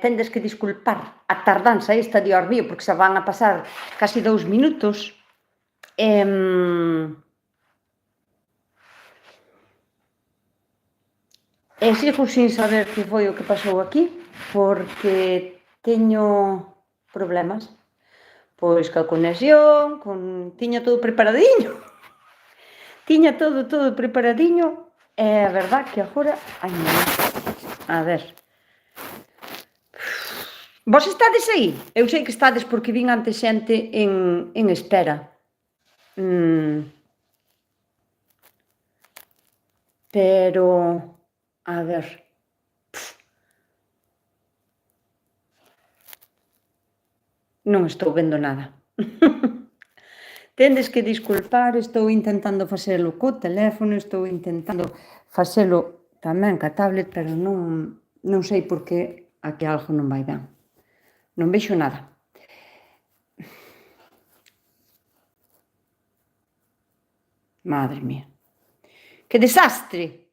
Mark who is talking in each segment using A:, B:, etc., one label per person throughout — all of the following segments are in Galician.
A: tendes que disculpar a tardanza esta, Dios mío, porque xa van a pasar casi 2 minutos. E sigo sin saber que foi o que pasou aquí, porque teño problemas. Pois coa conexión, tiña todo preparadiño. Tiña todo preparadiño, e a verdad que agora... Ai, non. A ver. Vos estades aí? Eu sei que estades porque vin antes xente en espera. Pero... A ver... Non estou vendo nada. Tendes que disculpar, estou intentando facelo co teléfono, estou intentando facelo tamén ca tablet, pero non sei por que aquí algo non vai ben. Non vexo nada. Madre mía. Que desastre!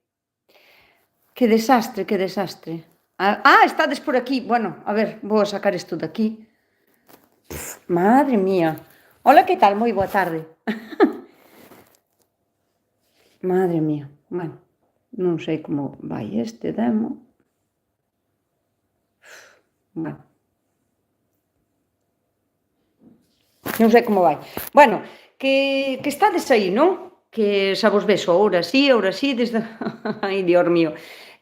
A: Que desastre, que desastre. Estades por aquí. Bueno, a ver, vou a sacar isto de aquí. Madre mía. Hola, que tal? Moi boa tarde. Madre mía. Bueno, non sei como vai este demo. Bueno. Non sei como vai. Bueno, que estades aí, non? Que xa vos vexo, ahora sí, desde... Ai, Dios mío.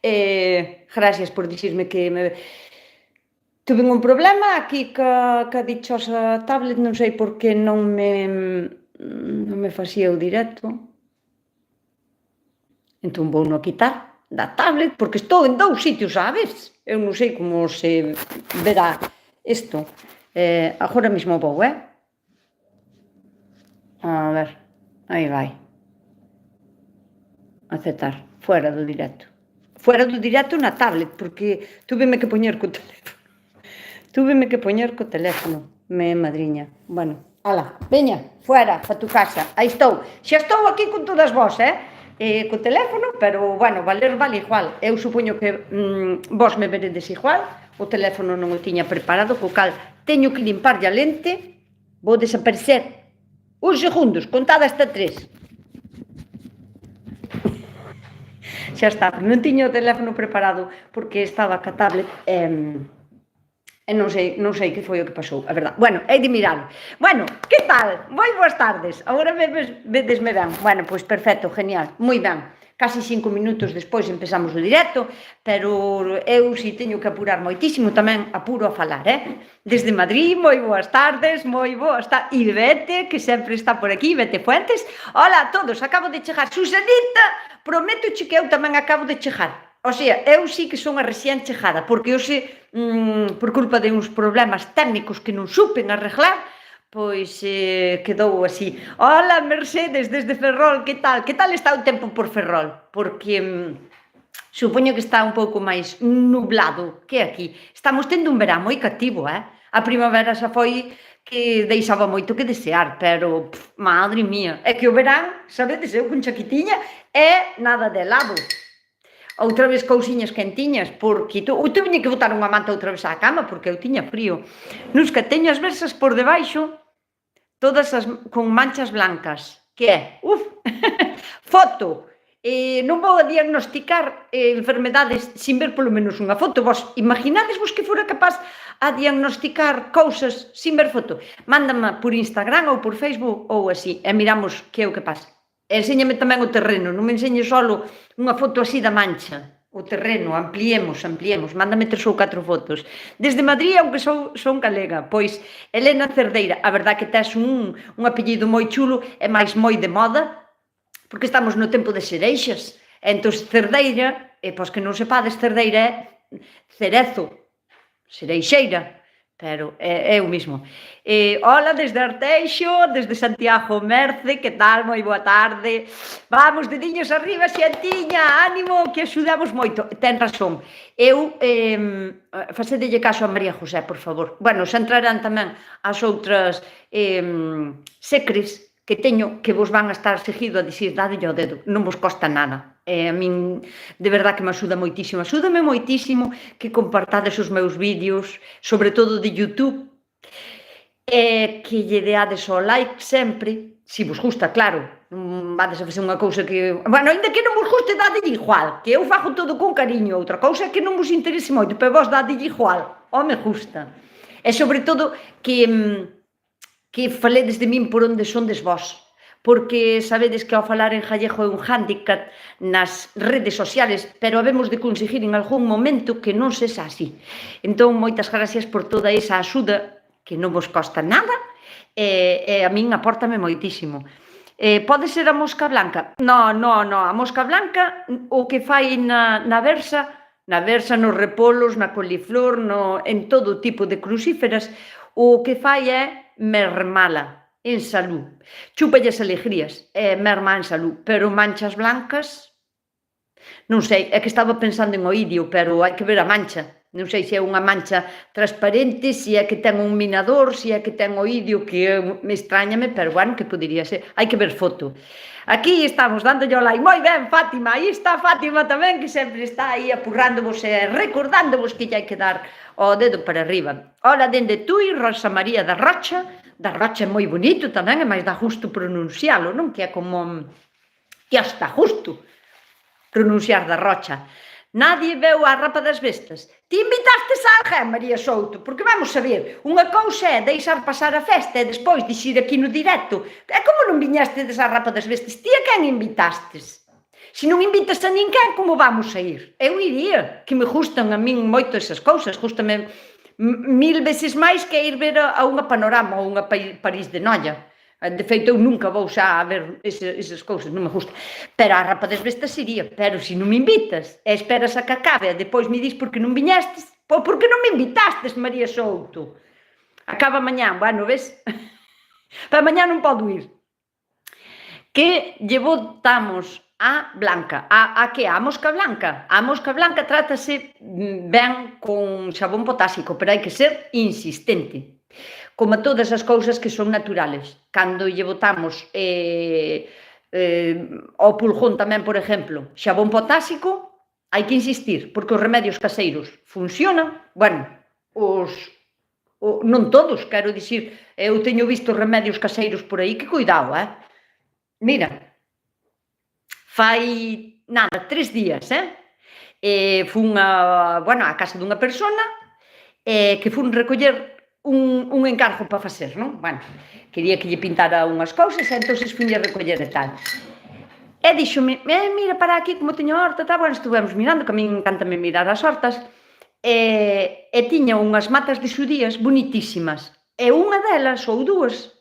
A: Gracias por dicirme que tuve un problema aquí ca dichosa tablet, non sei por que non me facía o directo. Entón vou no quitar da tablet, porque estou en 2 sitios á vez. Eu non sei como se verá isto. Agora mesmo vou, A ver, aí vai. Aceptar, fuera do directo. Fuera do directo na tablet, porque túveme que poñer co teléfono. Madriña. Bueno, ala, veña, fuera, pa tu casa. Aí estou. Xa estou aquí con todas vos, co teléfono, pero, bueno, valer vale igual. Eu supoño que vos me veredes igual. O teléfono non o tiña preparado, co cal teño que limparlle a lente. Vou desaparecer uns segundos, contada hasta 3. Xa está, non tiña o teléfono preparado porque estaba ca tablet e non sei que foi o que pasou, a verdade. Bueno, hei de miralo. Bueno, que tal? Moi boas tardes. Agora vedesme ben. Bueno, pois perfecto, genial, moi ben. Casi 5 minutos despois empezamos o directo, pero eu si teño que apurar moitísimo, tamén apuro a falar, Desde Madrid, moi boas tardes, E Bete, que sempre está por aquí, Bete Fuentes. Hola a todos, acabo de chegar. Susanita, prométoche que eu tamén acabo de chegar. O sea, eu sí que son a recién chegada, porque hoxe, por culpa de uns problemas técnicos que non supen arreglar, pois quedou así. Hola, Mercedes, desde Ferrol, que tal? Que tal está o tempo por Ferrol? Porque supoño que está un pouco máis nublado que aquí. Estamos tendo un verán moi cativo, A primavera xa foi que deixaba moito que desear, pero, madre mía, é que o verán, sabedes, eu con chaquitiña e nada de helado. Outra vez cousiñas quentiñas, porque eu tiña que botar unha manta outra vez á cama, porque eu tiña frío. Nos que teño as versas por debaixo, todas con manchas blancas, que é, foto. Non vou a diagnosticar enfermedades sin ver polo menos unha foto. Vos imaginades vos que fora capaz a diagnosticar cousas sin ver foto? Mándame por Instagram ou por Facebook ou así, e miramos que é o que pasa. Enséñame tamén o terreno, non me enseñes solo unha foto así da mancha. O terreno, ampliemos, mándame 3 ou 4 fotos. Desde Madrid, aunque son galega, pois Elena Cerdeira, a verdad que tes un apellido moi chulo e máis moi de moda, porque estamos no tempo de cereixas. Entón, Cerdeira, pois que non sepades, Cerdeira é cerezo, cereixeira, pero é o mismo. Hola, desde Arteixo, desde Santiago Merce, que tal? Moi boa tarde. Vamos, dediños arriba, xentiña, ánimo, que axudamos moito. Ten razón. Eu, facedelle caso a María José, por favor. Bueno, xa entrarán tamén as outras secres que teño, que vos van a estar seguido a dicir, dadelle ao dedo, non vos costa nada. E a min, de verdad que me axuda moitísimo. Axúdame moitísimo que compartades os meus vídeos, sobre todo de YouTube, que lle deades ao like sempre, si vos gusta, claro. Non vades a facer unha cousa que... Bueno, ainda que non vos guste, dadelle igual, que eu fago todo con cariño. Outra cousa é que non vos interese moito, pero vos dadelle igual. Me gusta. E sobre todo que faledes de min por onde sondes vós. Porque sabedes que ao falar en gallego é un hándicap nas redes sociales, pero habemos de conseguir en algún momento que non sexa así. Entón, moitas gracias por toda esa axuda que non vos costa nada e a min apórtame moitísimo. Pode ser a mosca blanca? Non, a mosca blanca o que fai na versa, nos repolos, na coliflor, en todo tipo de crucíferas, o que fai é mermala en salud. Chúpalle as alegrías, merma en salud, pero manchas blancas, non sei, é que estaba pensando en oidio, pero hai que ver a mancha. Non sei se é unha mancha transparente, se é que ten un minador, se é que ten oidio, que me extrañame, pero bueno, que podería ser. Hai que ver foto. Aquí estamos, dándolle o like. Moi ben, Fátima, aí está Fátima tamén, que sempre está aí apurrándovos e recordándovos que lle hai que dar o dedo para arriba. Hola, dende Tui, Rosa María da Rocha é moi bonito tamén, é máis dá gusto pronuncialo, non? Que é como... que está justo pronunciar da Rocha. Nadie veu a Rapa das Vestas. Ti invitastes a alguén, María Souto? Porque vamos a ver, unha cousa é deixar pasar a festa e despois dixir aquí no directo. É como non viñastedes a Rapa das Vestas? Ti a quen invitastes? Se non invitas a ninguén, como vamos a ir? Eu iría, que me gustan a min moito esas cousas, gustame 1000 veces máis que ir ver a unha Panorama ou unha París de Noia. De feito, eu nunca vou xa a ver esas cousas, non me gusta. Pero a Rapa das Vestas iría. Pero se non me invitas e esperas a que acabe e depois me dis por que non viñestes, pois por que non me invitastes, María Souto? Acaba mañá, bueno, ves? Pero mañá non podo ir. Que lle botamos a blanca. A que? A mosca blanca. A mosca blanca trátase ben con xabón potásico, pero hai que ser insistente. Como todas as cousas que son naturales. Cando lle botamos ao pulgón tamén, por exemplo, xabón potásico, hai que insistir, porque os remedios caseiros funcionan. Bueno, non todos, quero dicir, eu teño visto remedios caseiros por aí que cuidado, Mira, fai, nada, 3 días, fun a casa dunha persona que fun recoller un encargo para facer, non? Bueno, quería que lle pintara unhas cousas e entón funlle recoller e tal. E díxome, mira, para aquí como teño a horta, bueno, estuvemos mirando, que a min encantame mirar as hortas, e tiña unhas matas de xudías bonitísimas, e unha delas, ou dúas,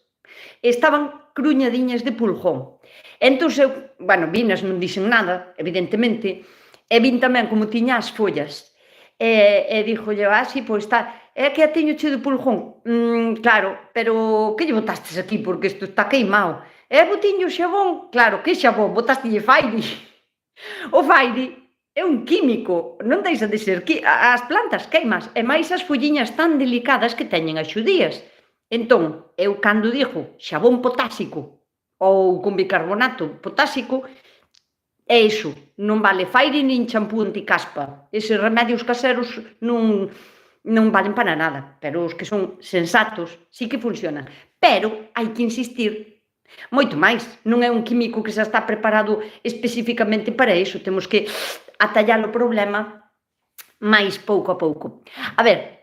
A: estaban cruñadiñas de pulgón. Entón, bueno, vinas, non dixen nada, evidentemente, e vin tamén como tiña as follas, e dixolle, así, pois está... É que a teño che de pulgón. Claro, pero que lle botastes aquí? Porque isto está queimado. Botiño xabón. Claro, que xabón? Botastelle Fairy. O Fairy é un químico. Non deixa de ser. As plantas queimas. E máis as folliñas tan delicadas que teñen as xudías. Entón, eu cando digo xabón potásico ou con bicarbonato potásico, é iso. Non vale Fairy nin champú anticaspa. Eses remedios caseros non valen para nada, pero os que son sensatos sí que funcionan. Pero hai que insistir moito máis. Non é un químico que xa está preparado especificamente para iso. Temos que atallar o problema máis pouco a pouco. A ver,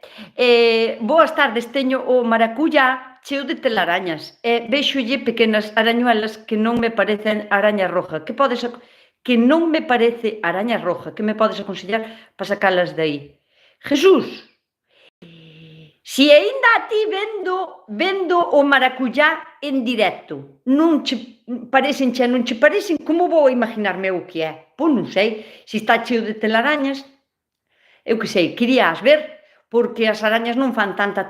A: boas tardes, teño o maracuyá cheo de telarañas. Véxolle pequenas arañuelas que non me parecen araña roja. Que non me parece araña roja. Que me podes aconsellar para sacalas de aí? Jesús, se aínda a ti vendo o maracuyá en directo, non che parecen, como vou imaginarme o que é? Pois non sei, se está cheo de telarañas, eu que sei, querías ver, porque as arañas non fan tanta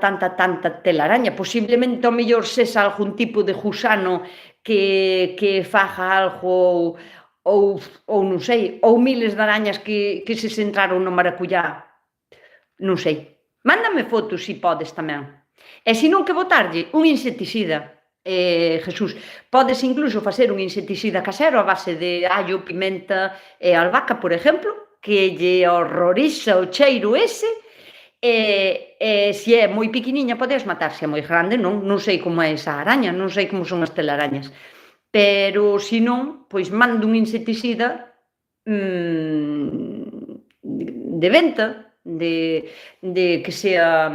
A: telaraña, posiblemente ao mellor sexa algún tipo de gusano que faga algo, ou non sei, ou miles de arañas que se centraron no maracuyá, non sei. Mándame fotos, se podes tamén. E se non, que botarlle un insecticida. Jesús, podes incluso facer un insecticida casero a base de allo, pimenta e albahaca, por exemplo, que lle horroriza o cheiro ese, se é moi pequeniña podes matar, se é moi grande non sei como é esa araña, non sei como son as telarañas, pero se non, pois mando un insecticida de venta, de que sea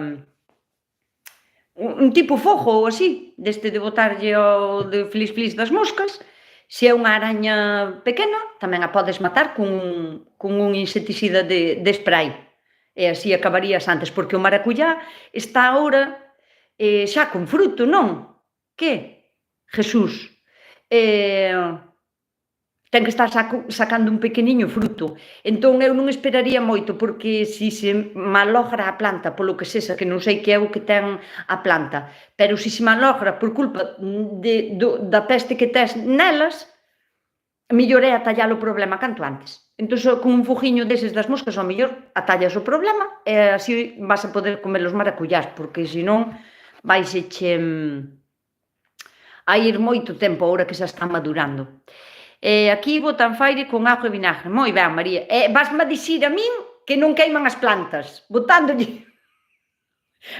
A: un tipo fojo ou así, deste de botarlle o de flis das moscas. Se é unha araña pequena, tamén a podes matar con un insecticida de spray. E así acabarías antes, porque o maracuyá está agora xa con fruto, non? Que? Jesús. Ten que estar sacando un pequeniño fruto. Entón eu non esperaría moito, porque se malogra a planta, polo que sexa, que non sei que é o que ten a planta, pero se malogra por culpa da peste que tes nelas, mellor é atallar o problema canto antes. Entón, con un fojiño deses das moscas, ao mellor atallas o problema e así vas a poder comer os maracuyás, porque senón vaiseche a ir moito tempo agora que xa está madurando. Aquí botan faire con ajo e vinagre. Moi ben, María. Vasme a dicir a min que non queiman as plantas, botándolle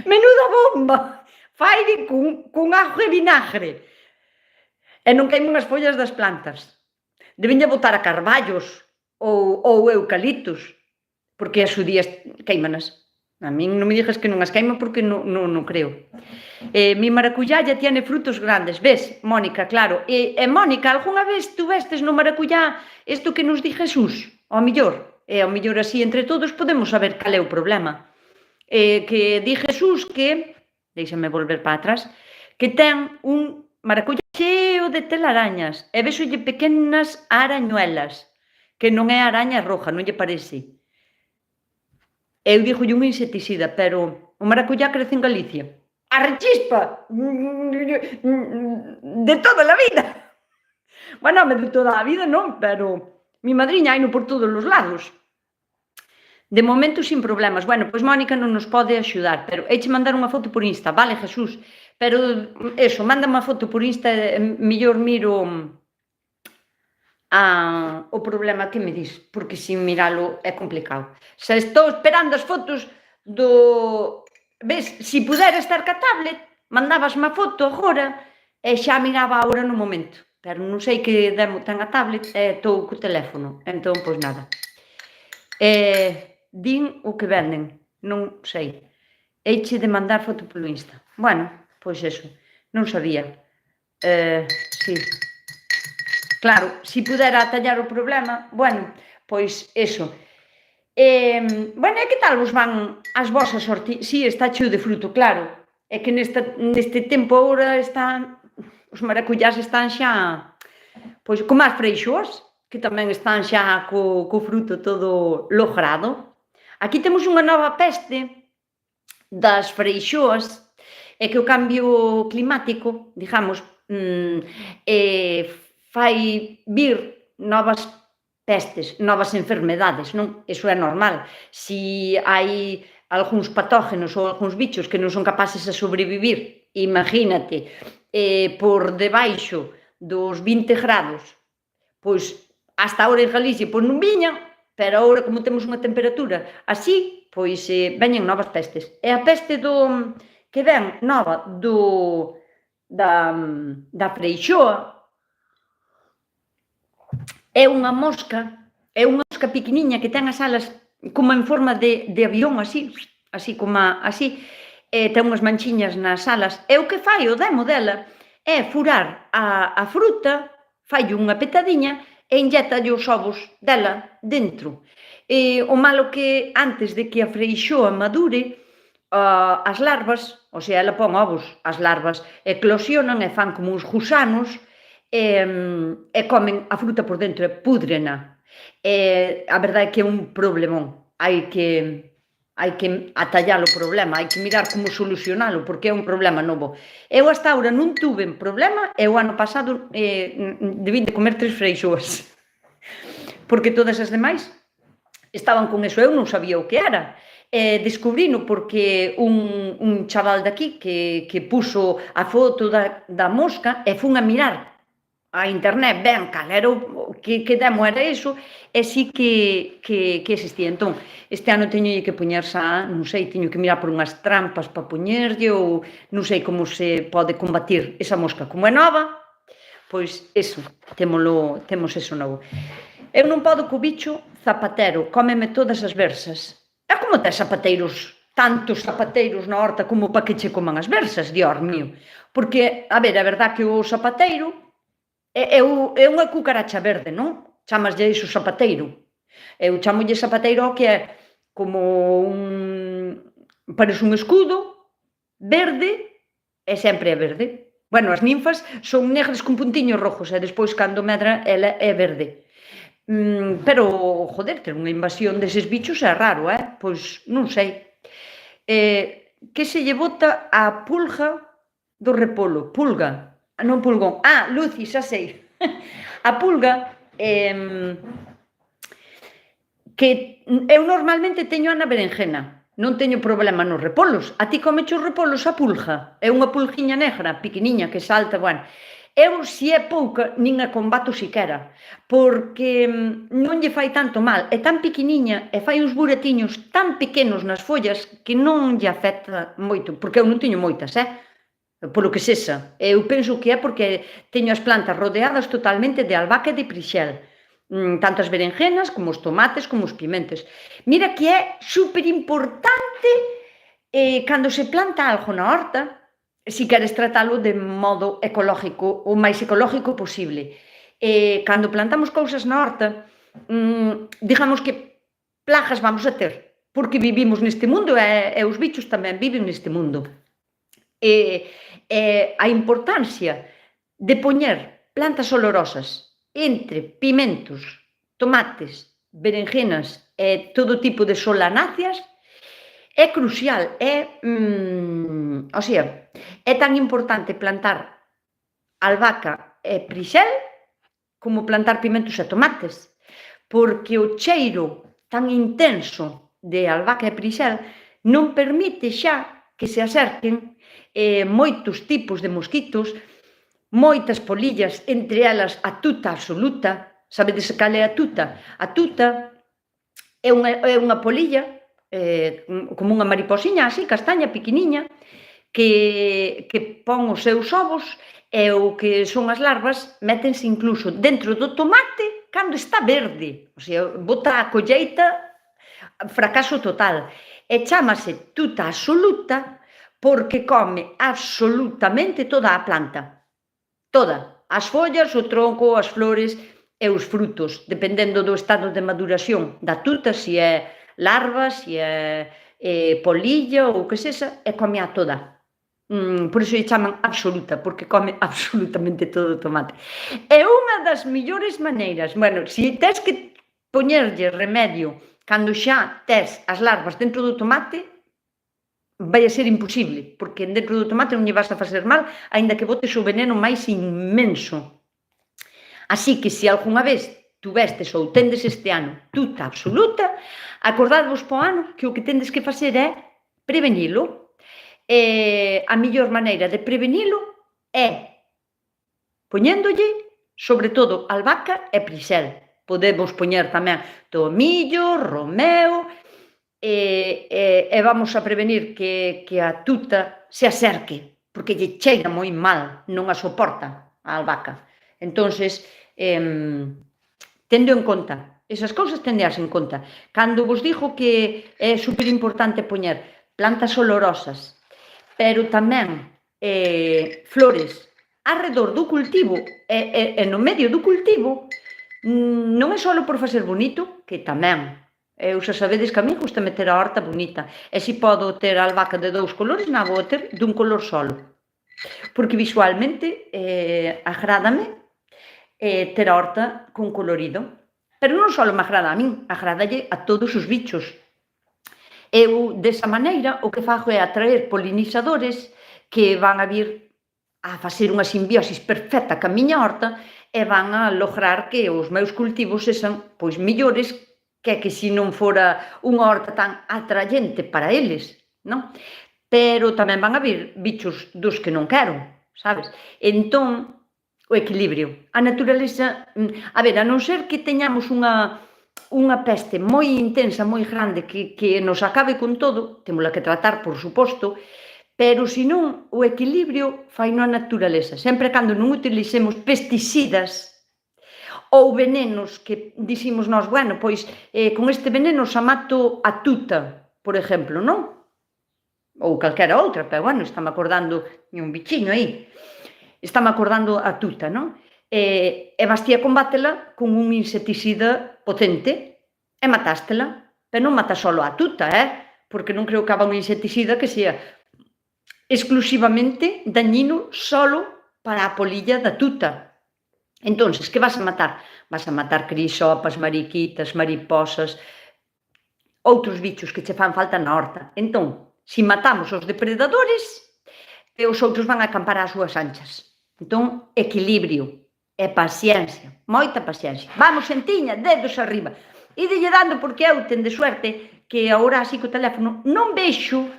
A: menuda bomba, faire con ajo e vinagre, e non queiman as follas das plantas. Debenlle botar a carballos ou eucaliptos, porque as judías queimanas. A min non me digas que non as queima, porque non creo. Mi maracuyá ya tiene frutos grandes, ves, Mónica, claro. Mónica, algunha vez tú vestes no maracuyá isto que nos di Jesús? Ao mellor así entre todos podemos saber cal é o problema. Que di Jesús que, deixame volver para atrás, que ten un maracuyá cheo de telarañas e véxolle pequenas arañuelas, que non é araña roja, non lle parece. Eu dígolle un insecticida, pero o maracuyá crece en Galicia. A rechispa de toda a vida. Bueno, de toda a vida non, pero mi madriña haino por todos os lados. De momento sin problemas. Bueno, pois Mónica non nos pode axudar, pero heiche mandar unha foto por Insta, vale, Jesús? Pero eso, manda unha foto por Insta, mellor miro o problema que me dis, porque sin miralo é complicado. Xa estou esperando as fotos do... Ves, se pudera estar ca tablet, mandabas má foto agora e xa miraba agora no momento. Pero non sei que demo ten a tablet e estou co teléfono. Entón, pois nada. Din o que venden, non sei. Heiche de mandar foto polo Insta. Bueno, pois eso, non sabía. Sí. Claro, se pudera atallar o problema, bueno, pois eso. Bueno, e que tal vos van as vosas hortalizas? Si, está cheo de fruto, claro. É que neste tempo agora os maracuyás están xa, pois, como as freixoas, que tamén están xa co fruto todo logrado. Aquí temos unha nova peste das freixoas, é que o cambio climático, digamos, fai vir novas pestes, novas enfermedades, non? Iso é normal. Se hai algúns patógenos ou algúns bichos que non son capaces de sobrevivir, imagínate, por debaixo dos 20 grados, pois, hasta agora en Galicia, pois non viñan, pero agora, como temos unha temperatura así, pois veñen novas pestes. E a peste que ven nova da freixoa, é unha mosca pequeniña que ten as alas como en forma de avión, así como así, ten unhas manchiñas nas alas, e o que fai o demo dela é furar a fruta, fai unha petadiña e inyectalle os ovos dela dentro. O malo que antes de que a freixoa madure, as larvas, o sea, ela pon ovos, as larvas eclosionan e fan como uns gusanos, e comen a fruta por dentro e púdrena. A verdade é que é un problemón. Hai que atallar o problema, hai que mirar como solucionalo, porque é un problema novo. Eu hasta agora non tuve problema e o ano pasado debín de comer 3 freixoas, porque todas as demais estaban con eso, eu non sabía o que era. Descubrino porque un chaval daqui que puso a foto da mosca e fun a mirar a internet, ben, cal era que demo era iso, e sí que existía. Entón, este ano teño que poñer xa, non sei, teño que mirar por unhas trampas para poñerlle, ou non sei como se pode combatir esa mosca. Como é nova, pois eso, temos eso novo. Eu non podo co bicho zapatero, cómeme todas as versas. É como tes zapateiros, tantos zapateiros na horta como para que che coman as versas, dios mío. Porque, a ver, é verdad que o zapateiro é unha cucaracha verde, non? Chamaslle iso zapateiro. Eu chamolle zapateiro ao que é como parece un escudo verde e sempre é verde. Bueno, as ninfas son negras con puntiños rojos e despois cando medra ela é verde. Pero, joder, ter unha invasión deses bichos é raro, Pois non sei. Que se lle bota a pulga do repolo? Pulga, non pulgón. Luci, xa sei. A pulga que eu normalmente teño na berenjena, non teño problema nos repolos. A ti comeche os repolos a pulga? É unha pulgiña negra, pequeniña, que salta, bueno. Eu, se é pouca, nin a combato siquera, porque non lle fai tanto mal, é tan pequeniña e fai uns buretiños tan pequenos nas follas que non lle afecta moito, porque eu non teño moitas, polo que sexa. Eu penso que é porque teño as plantas rodeadas totalmente de albahaca e de prixel, tanto as berenjenas como os tomates como os pimentes. Mira que é superimportante cando se planta algo na horta, se queres tratalo de modo ecológico, o máis ecológico posible. Cando plantamos cousas na horta, digamos que plagas vamos a ter, porque vivimos neste mundo e os bichos tamén viven neste mundo. A importancia de poñer plantas olorosas entre pimentos, tomates, berenjenas e todo tipo de solanáceas é crucial, o sea, é tan importante plantar albahaca e prixel como plantar pimentos e tomates, porque o cheiro tan intenso de albahaca e prixel non permite xa que se acerquen moitos tipos de mosquitos, moitas polillas, entre elas a tuta absoluta. Sabedes cal é a tuta? A tuta é unha polilla como unha mariposiña así, castaña, pequeniña, que pon os seus ovos e o que son as larvas métense incluso dentro do tomate cando está verde, o sea, bota a colleita, fracaso total. E chámase tuta absoluta porque come absolutamente toda a planta, toda, as follas, o tronco, as flores e os frutos, dependendo do estado de maduración da tuta, se é larva, se é polilla ou o que sexa, e come a toda. Por iso lle chaman absoluta, porque come absolutamente todo o tomate. É unha das millores maneiras, bueno, se tes que poñerlle remedio cando xa tes as larvas dentro do tomate, vai a ser imposible, porque dentro do tomate non lle vas a facer mal, aínda que botes o veneno máis inmenso. Así que se algunha vez tuvestes ou tendes este ano tuta absoluta, acordadvos po ano que o que tendes que facer é prevenilo. A mellor maneira de prevenilo é poñéndolle, sobre todo, albahaca e prixel. Podemos poñer tamén tomillo, romeo, e vamos a prevenir que a tuta se acerque, porque lle cheira moi mal, non a soporta a albahaca. Entonces, tendo en conta, esas cousas tendeas en conta. Cando vos digo que é superimportante poñer plantas olorosas, pero tamén flores arredor do cultivo e no medio do cultivo, non é só por facer bonito, que tamén. Eu xa sabedes que a mí gusta meter a horta bonita, e se podo ter a albahaca de 2 colores, non vou ter dun color solo, porque visualmente agrádame ter a horta con colorido, pero non só me agrada a min, agradalle a todos os bichos. Eu, desa maneira, o que fago é atraer polinizadores que van a vir a facer unha simbiosis perfecta ca miña horta e van a lograr que os meus cultivos sexan, pois, mellores que é que se non fora unha horta tan atraente para eles, non? Pero tamén van a vir bichos dos que non quero, sabes? Entón, o equilibrio. A naturaleza, a ver, a non ser que teñamos unha peste moi intensa, moi grande, que nos acabe con todo, témola que tratar, por suposto, pero senón o equilibrio fai na naturaleza. Sempre cando non utilicemos pesticidas ou venenos que dicimos nós, bueno, pois con este veneno xa mato a tuta, por exemplo, non? Ou calquera outra, pero bueno, estáme acordando, un bichiño aí, estáme acordando a tuta, non? E bastía combátela con un insecticida potente e matástela, pero non mata solo a tuta, porque non creo que haga un insecticida que sea exclusivamente dañino solo para a polilla da tuta. Entonces, que vas a matar? Vas a matar crisopas, mariquitas, mariposas, outros bichos que che fan falta na horta. Entón, se matamos os depredadores, os outros van a acampar ás súas anchas. Entón, equilibrio e paciencia, moita paciencia. Vamos, Xentiña, dedos arriba. Idelle dando porque eu tende suerte que agora así co teléfono non vexo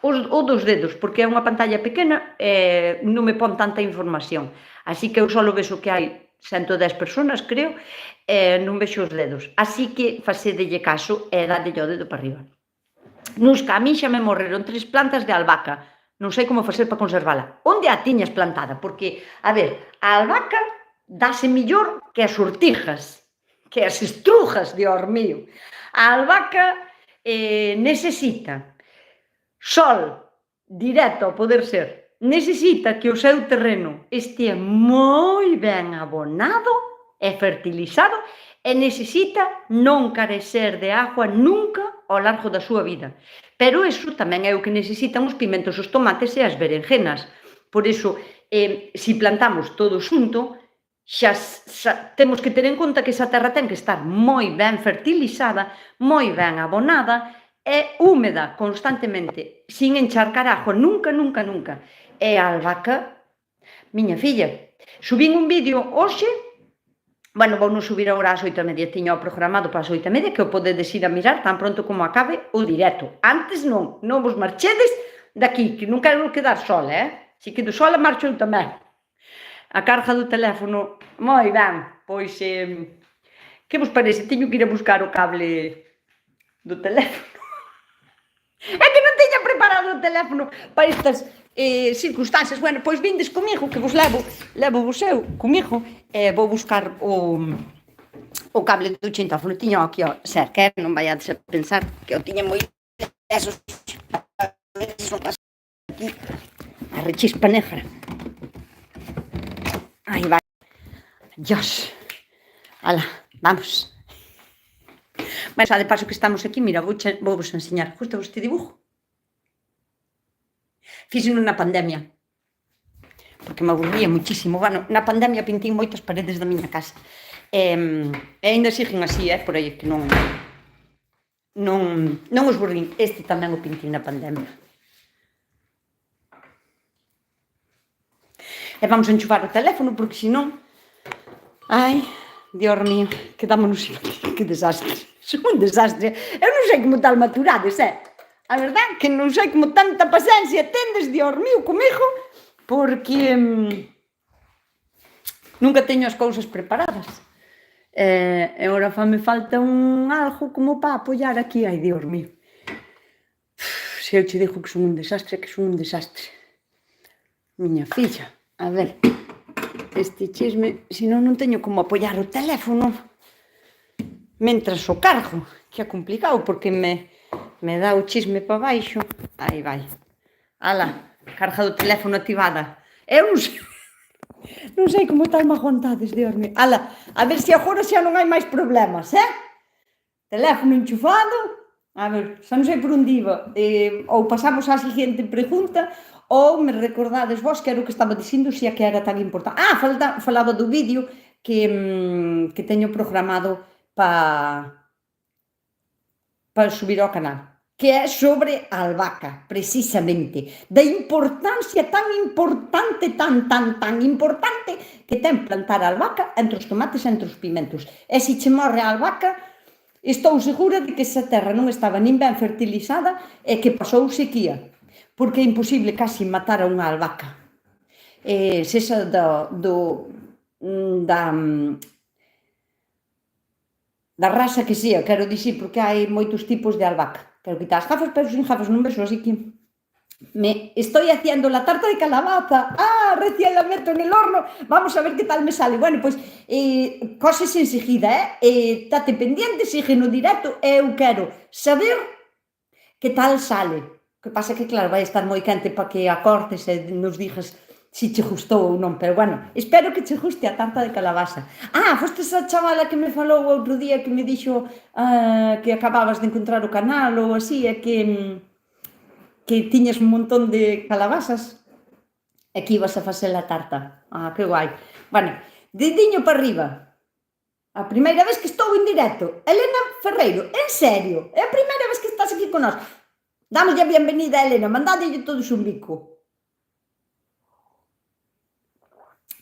A: o dos dedos, porque é unha pantalla pequena e non me pon tanta información. Así que eu só vexo que hai 110 personas, creo, e non vexo os dedos. Así que facedelle caso e dadelle o dedo para arriba. Nusca, a min xa me morreron 3 plantas de albahaca. Non sei como facer para conservala. Onde a tiñas plantada? Porque, a ver, a albahaca dáse millor que as ortijas, que as estrujas, Dios mío. A albahaca necesita sol directo ao poder ser. Necesita que o seu terreno estea moi ben abonado e fertilizado e necesita non carecer de agua nunca ao largo da súa vida. Pero iso tamén é o que necesitan os pimentos, os tomates e as berenjenas. Por iso, se plantamos todo xunto, xa temos que ter en conta que esa terra ten que estar moi ben fertilizada, moi ben abonada e húmeda constantemente, sin encharcar agua, nunca, nunca, nunca. E a albahaca, miña filla, subín un vídeo hoxe. Bueno, vou non subir agora ás 8:30, tiña o programado para as 8:30, que o podedes ir a mirar tan pronto como acabe o directo. Antes non vos marchedes daqui, que non quero quedar sola, Se quedo sola, marcho eu tamén. A carga do teléfono, moi ben, pois, que vos parece? Teño que ir a buscar o cable do teléfono. É que non teña preparado o teléfono para estas circunstancias. Bueno, pois vindes comigo, que vos levo vos eu comigo, e vou buscar o cable do chintófono. Tiño aquí, cerca, non vaiades a pensar que eu tiña moi esos aquí, a rechispa negra. Aí vai. Dios. Ala, vamos. Mas de paso que estamos aquí, mira, vou vos enseñar. Justo este dibujo. Fíxeno na pandemia, porque me aburría muchísimo. Bueno, na pandemia pintín moitas paredes da miña casa. E ainda siguen así, por aí, que non os burrín. Este tamén o pintín na pandemia. E vamos a enchufar o teléfono, porque senón... Ai, Dios mío, quedámonos aquí, que desastre. Son un desastre. Eu non sei como tal maturades, A verdad que non sei como tanta paciencia tendes, Dios mío, comigo, porque nunca teño as cousas preparadas. E agora fame falta algo como para apoiar aquí. Ai, Dios mío. Se eu che digo que son un desastre, Miña filla, a ver, este chisme, senón non teño como apoiar o teléfono mentras o cargo, que é complicado, porque me dá o chisme para baixo. Aí vai. Ala, carga do teléfono activada. Eu non sei como tal me aguantades, Dios mío. Ala, a ver se agora xa non hai máis problemas, Teléfono enchufado. A ver, xa non sei por onde iba. Ou pasamos á seguinte pregunta, ou me recordades vos que era o que estaba dicindo, se que era tan importante. Falaba do vídeo que teño programado para subir ao canal, que é sobre a albahaca, precisamente, da importancia tan importante, tan importante que ten plantar a albahaca entre os tomates e entre os pimentos. E se che morre a albahaca, Estou segura de que esa terra non estaba nin ben fertilizada e que pasou sequía, porque é imposible casi matar a unha albahaca. Sexa da raza que sea, quero dicir, porque hai moitos tipos de albahaca. Quero quitar as gafas, pero sin gafas non vexo, así que me estoy haciendo la tarta de calabaza. Recién la meto en el horno. Vamos a ver qué tal me sale. Bueno, pois, coses enseguida, tate pendiente, sigue no directo, eu quero saber que tal sale. O que pasa que, claro, vai estar moi quente para que a cortes e nos digas si che gustou ou non, pero bueno, espero que che guste a tarta de calabaza. Foste esa chavala que me falou outro día que me dixo que acababas de encontrar o canal ou así, e que tiñas un montón de calabazas e que ibas a facer a tarta. Que guai. Bueno, dediño para arriba. A primeira vez que estou en directo. Elena Ferreiro, en serio, é a primeira vez que estás aquí con nós. Dámoslle a bienvenida a Elena, mandádelle todos un bico.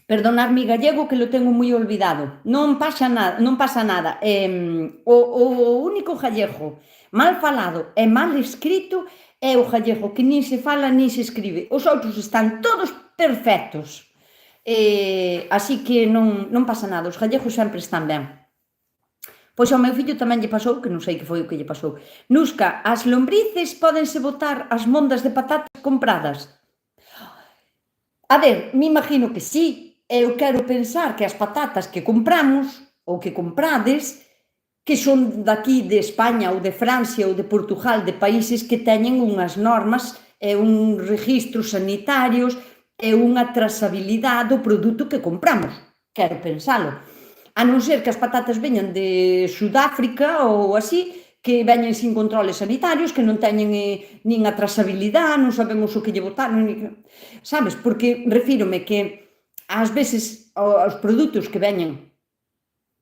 A: Perdonad mi gallego que lo tengo moi olvidado. Non pasa nada. O único gallego mal falado e mal escrito é o gallego que nin se fala nin se escribe. Os outros están todos perfectos. Así que non pasa nada, os gallegos sempre están ben. Pois ao meu fillo tamén lle pasou, que non sei que foi o que lle pasou. Nusca, as lombrices pódense botar as mondas de patatas compradas? A ver, me imagino que sí. Eu quero pensar que as patatas que compramos ou que comprades, que son daqui de España ou de Francia ou de Portugal, de países que teñen unhas normas e uns registros sanitarios e unha trazabilidade do produto que compramos. Quero pensalo. A non ser que as patatas veñan de Sudáfrica ou así, que veñen sin controles sanitarios, que non teñen nin a trazabilidade, non sabemos o que lle botaron, sabes? Porque refírome que ás veces os produtos que veñen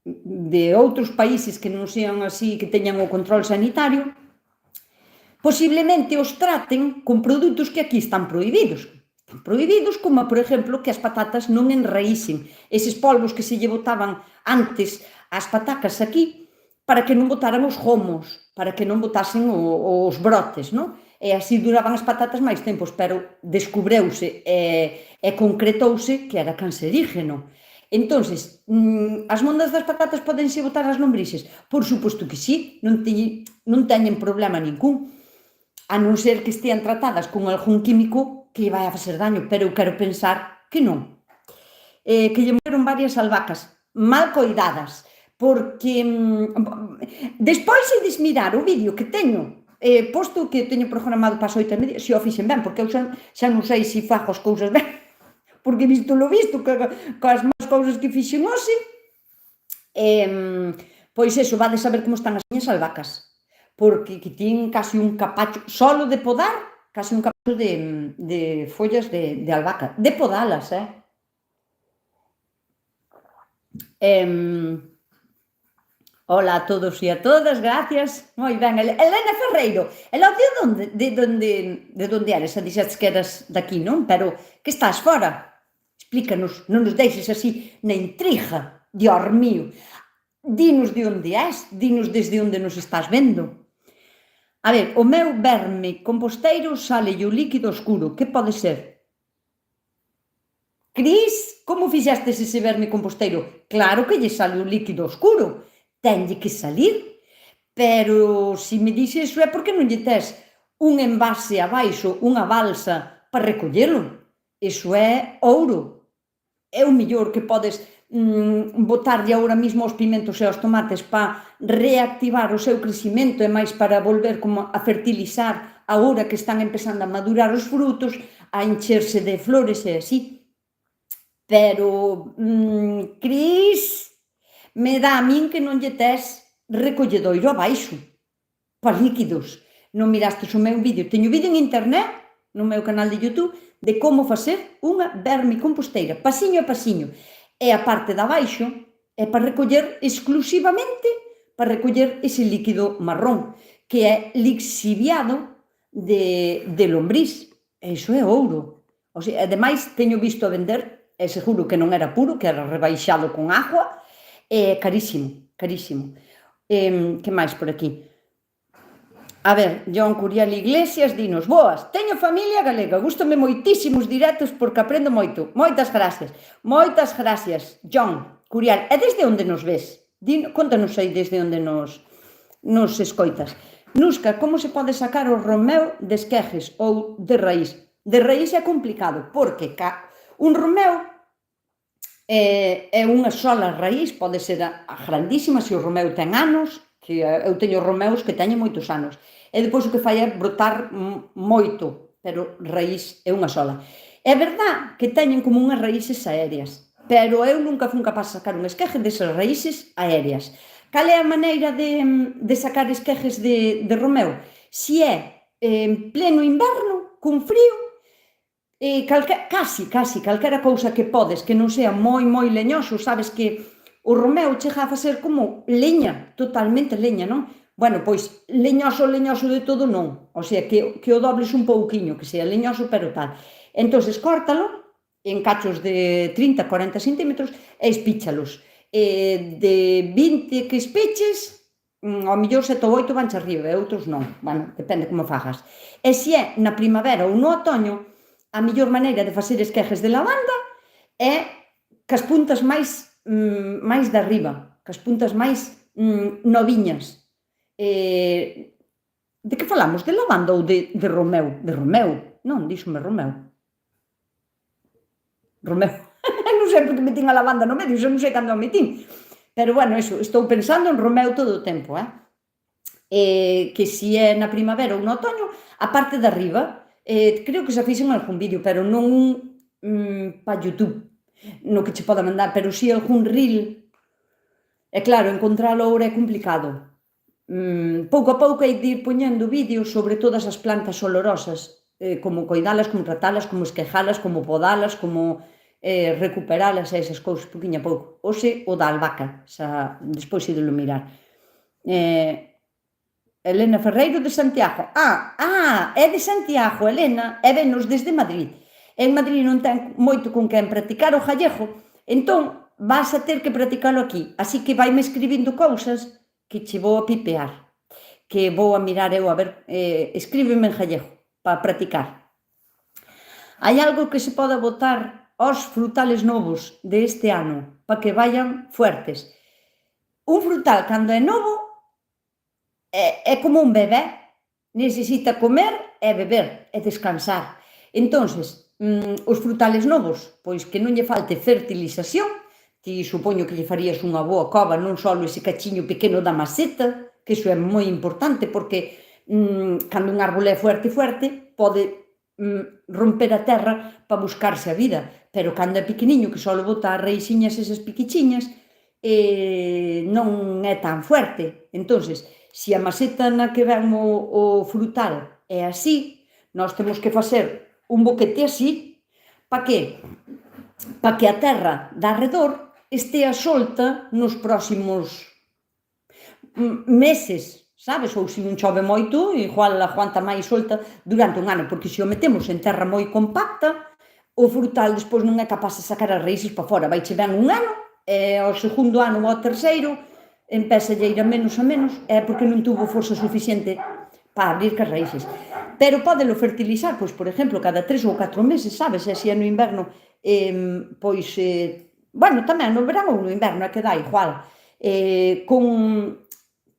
A: de outros países que non sean así, que teñan o control sanitario, posiblemente os traten con produtos que aquí están prohibidos. Están prohibidos, como, por exemplo, que as patatas non enraísen. Eses polvos que se lle botaban antes ás patacas aquí, para que non botaran os gomos, para que non botasen os brotes, non? E así duraban as patatas máis tempos, pero descubreuse e concretouse que era cancerígeno. Entonces, as mondas das patatas podense botar as lombrices? Por suposto que sí, non teñen problema ningún, a non ser que estean tratadas con algún químico que vai a facer daño, pero eu quero pensar que non. Que lle morreron varias albahacas, mal coidadas, porque despois ides mirar o vídeo que teño posto, que teño programado para as 8:30, se o fixen ben, porque eu xa non sei se fago as cousas ben, porque visto lo visto, coas máis cousas que fixen hoxe, pois eso, vades a ver como están as miñas albahacas, porque que tiñen casi un capacho, solo de podar, casi un capacho de follas de albahaca, de podalas, Hola a todos e a todas, gracias. Moi ben, Elena Ferreiro. Ela de onde eres? Dixetes que eras daqui, non? Pero que estás fora? Explícanos, non nos deixes así na intriga. Dios mío. Dinos de onde és, dinos desde onde nos estás vendo. A ver, o meu verme composteiro sale o líquido oscuro. Que pode ser? Cris, como fixestes ese verme composteiro? Claro que lle sale o líquido oscuro. Tenlle que salir, pero se me dices iso é porque non lle tes un envase abaixo, unha balsa para recollelo. Iso é ouro. É o mellor que podes botarlle agora mismo aos pimentos e aos tomates para reactivar o seu crecimento e máis para volver como a fertilizar agora que están empezando a madurar os frutos, a encherse de flores e así. Pero, Cris, me dá a min que non lle tes recolledoiro abaixo para líquidos. Non mirastes o meu vídeo. Teño vídeo en internet, no meu canal de YouTube, de como facer unha vermicomposteira, pasiño a pasiño. E a parte de abaixo é para recoller exclusivamente, para recoller ese líquido marrón, que é lixiviado de lombriz. E iso é ouro. O sea, ademais, teño visto a vender, e seguro que non era puro, que era rebaixado con agua, é carísimo, carísimo. Que máis por aquí? A ver, John Curiel Iglesias dinos: boas, teño familia galega, gústame moitísimos directos porque aprendo moito. Moitas gracias, John Curiel. E desde onde nos ves? Contanos aí desde onde nos escoitas. Nusca, como se pode sacar o romeu de esquejes ou de raíz? De raíz é complicado, porque un romeu é unha sola raíz, pode ser a grandísima se o romeu ten anos, que eu teño romeus que teñen moitos anos, e depois o que fai é brotar moito, pero raíz é unha sola. É verdad que teñen como unhas raíces aéreas, pero eu nunca fun capaz de sacar un esqueje desas raíces aéreas. Cal é a maneira de sacar esquejes de romeu? Si é en pleno inverno, con frío, casi calquera cousa que podes que non sea moi leñoso, sabes que o romeu chega a facer como leña, totalmente leña, non? Bueno, pois leñoso de todo non, o sea, que o dobles un pouquiño, que sea leñoso pero tal. Entonces córtalo en cachos de 30-40 centímetros e espíchalos. De 20 que espiches, ao mellor 7 ou 8 vanche arriba e outros non, bueno, depende como fagas. E se é na primavera ou no otoño, a mellor maneira de facer esquejes de lavanda é cas puntas máis de arriba, cas puntas máis noviñas. De que falamos? De lavanda ou de romeu? De romeu, non, díxome romeu. Romeu. Non sei porque metín a lavanda no medio, xa non sei cando a metín. Pero bueno, eso, estou pensando en romeu todo o tempo, que si é na primavera ou no otoño, a parte de arriba, creo que xa fixen algún vídeo, pero non para YouTube, no que che poda mandar, pero si algún reel. E claro, encontralo agora é complicado. Pouco a pouco hai de ir poñendo vídeos sobre todas as plantas olorosas, como coidalas, como tratalas, como esquejalas, como podalas, como recuperalas e esas cousas, pouquinho a pouco. Oxe, o da albahaca, xa despois ídolo mirar. Elena Ferreiro de Santiago. É de Santiago, Elena, e venos desde Madrid. En Madrid non ten moito con quen practicar o gallego, entón vas a ter que practicalo aquí. Así que vaime escribindo cousas que che vou a pipear, que vou a mirar eu a ver, escríbeme en gallego para practicar. Hai algo que se poda botar aos frutales novos deste ano para que vayan fuertes. Un frutal, cando é novo, é como un bebé, necesita comer e beber e descansar. Entonces, os frutales novos, pois que non lle falte fertilización, ti supoño que lle farías unha boa cova, non só ese cachiño pequeno da maceta, que iso é moi importante, porque cando un árbol é fuerte, pode romper a terra para buscarse a vida, pero cando é pequeniño, que só bota as reixiñas esas piquichiñas, non é tan fuerte. Entonces, se a maceta na que ven o frutal é así, nós temos que facer un boquete así, para que? Para que a terra de arredor estea solta nos próximos meses, sabes? Ou se non chove moito, igual aguanta máis solta durante un ano, porque se o metemos en terra moi compacta, o frutal despois non é capaz de sacar as raíces para fora, vai che ben un ano, e ao segundo ano ou ao terceiro, empeza a ir a menos, é porque non tuvo forza suficiente para abrir cas raíces. Pero pódelo fertilizar, pois, por exemplo, cada 3 ou 4 meses, sabes? E se é no inverno, pois, bueno, tamén no verán ou no inverno, é que dá igual, con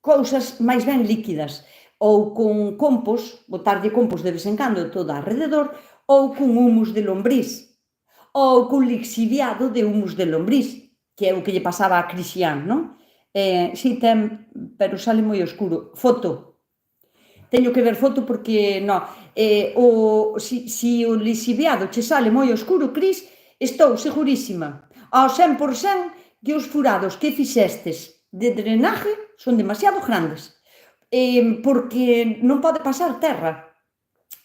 A: cousas máis ben líquidas, ou con compos, botarlle compos de vez en cando todo alrededor, ou con humus de lombriz, ou con lixiviado de humus de lombriz, que é o que lle pasaba a Cristian, non? Si ten, pero sale moi oscuro. Foto. Teño que ver foto porque, non, si o lixiviado che sale moi oscuro, Cris, estou segurísima, ao 100%, que os furados que fixestes de drenaje son demasiado grandes, porque non pode pasar terra.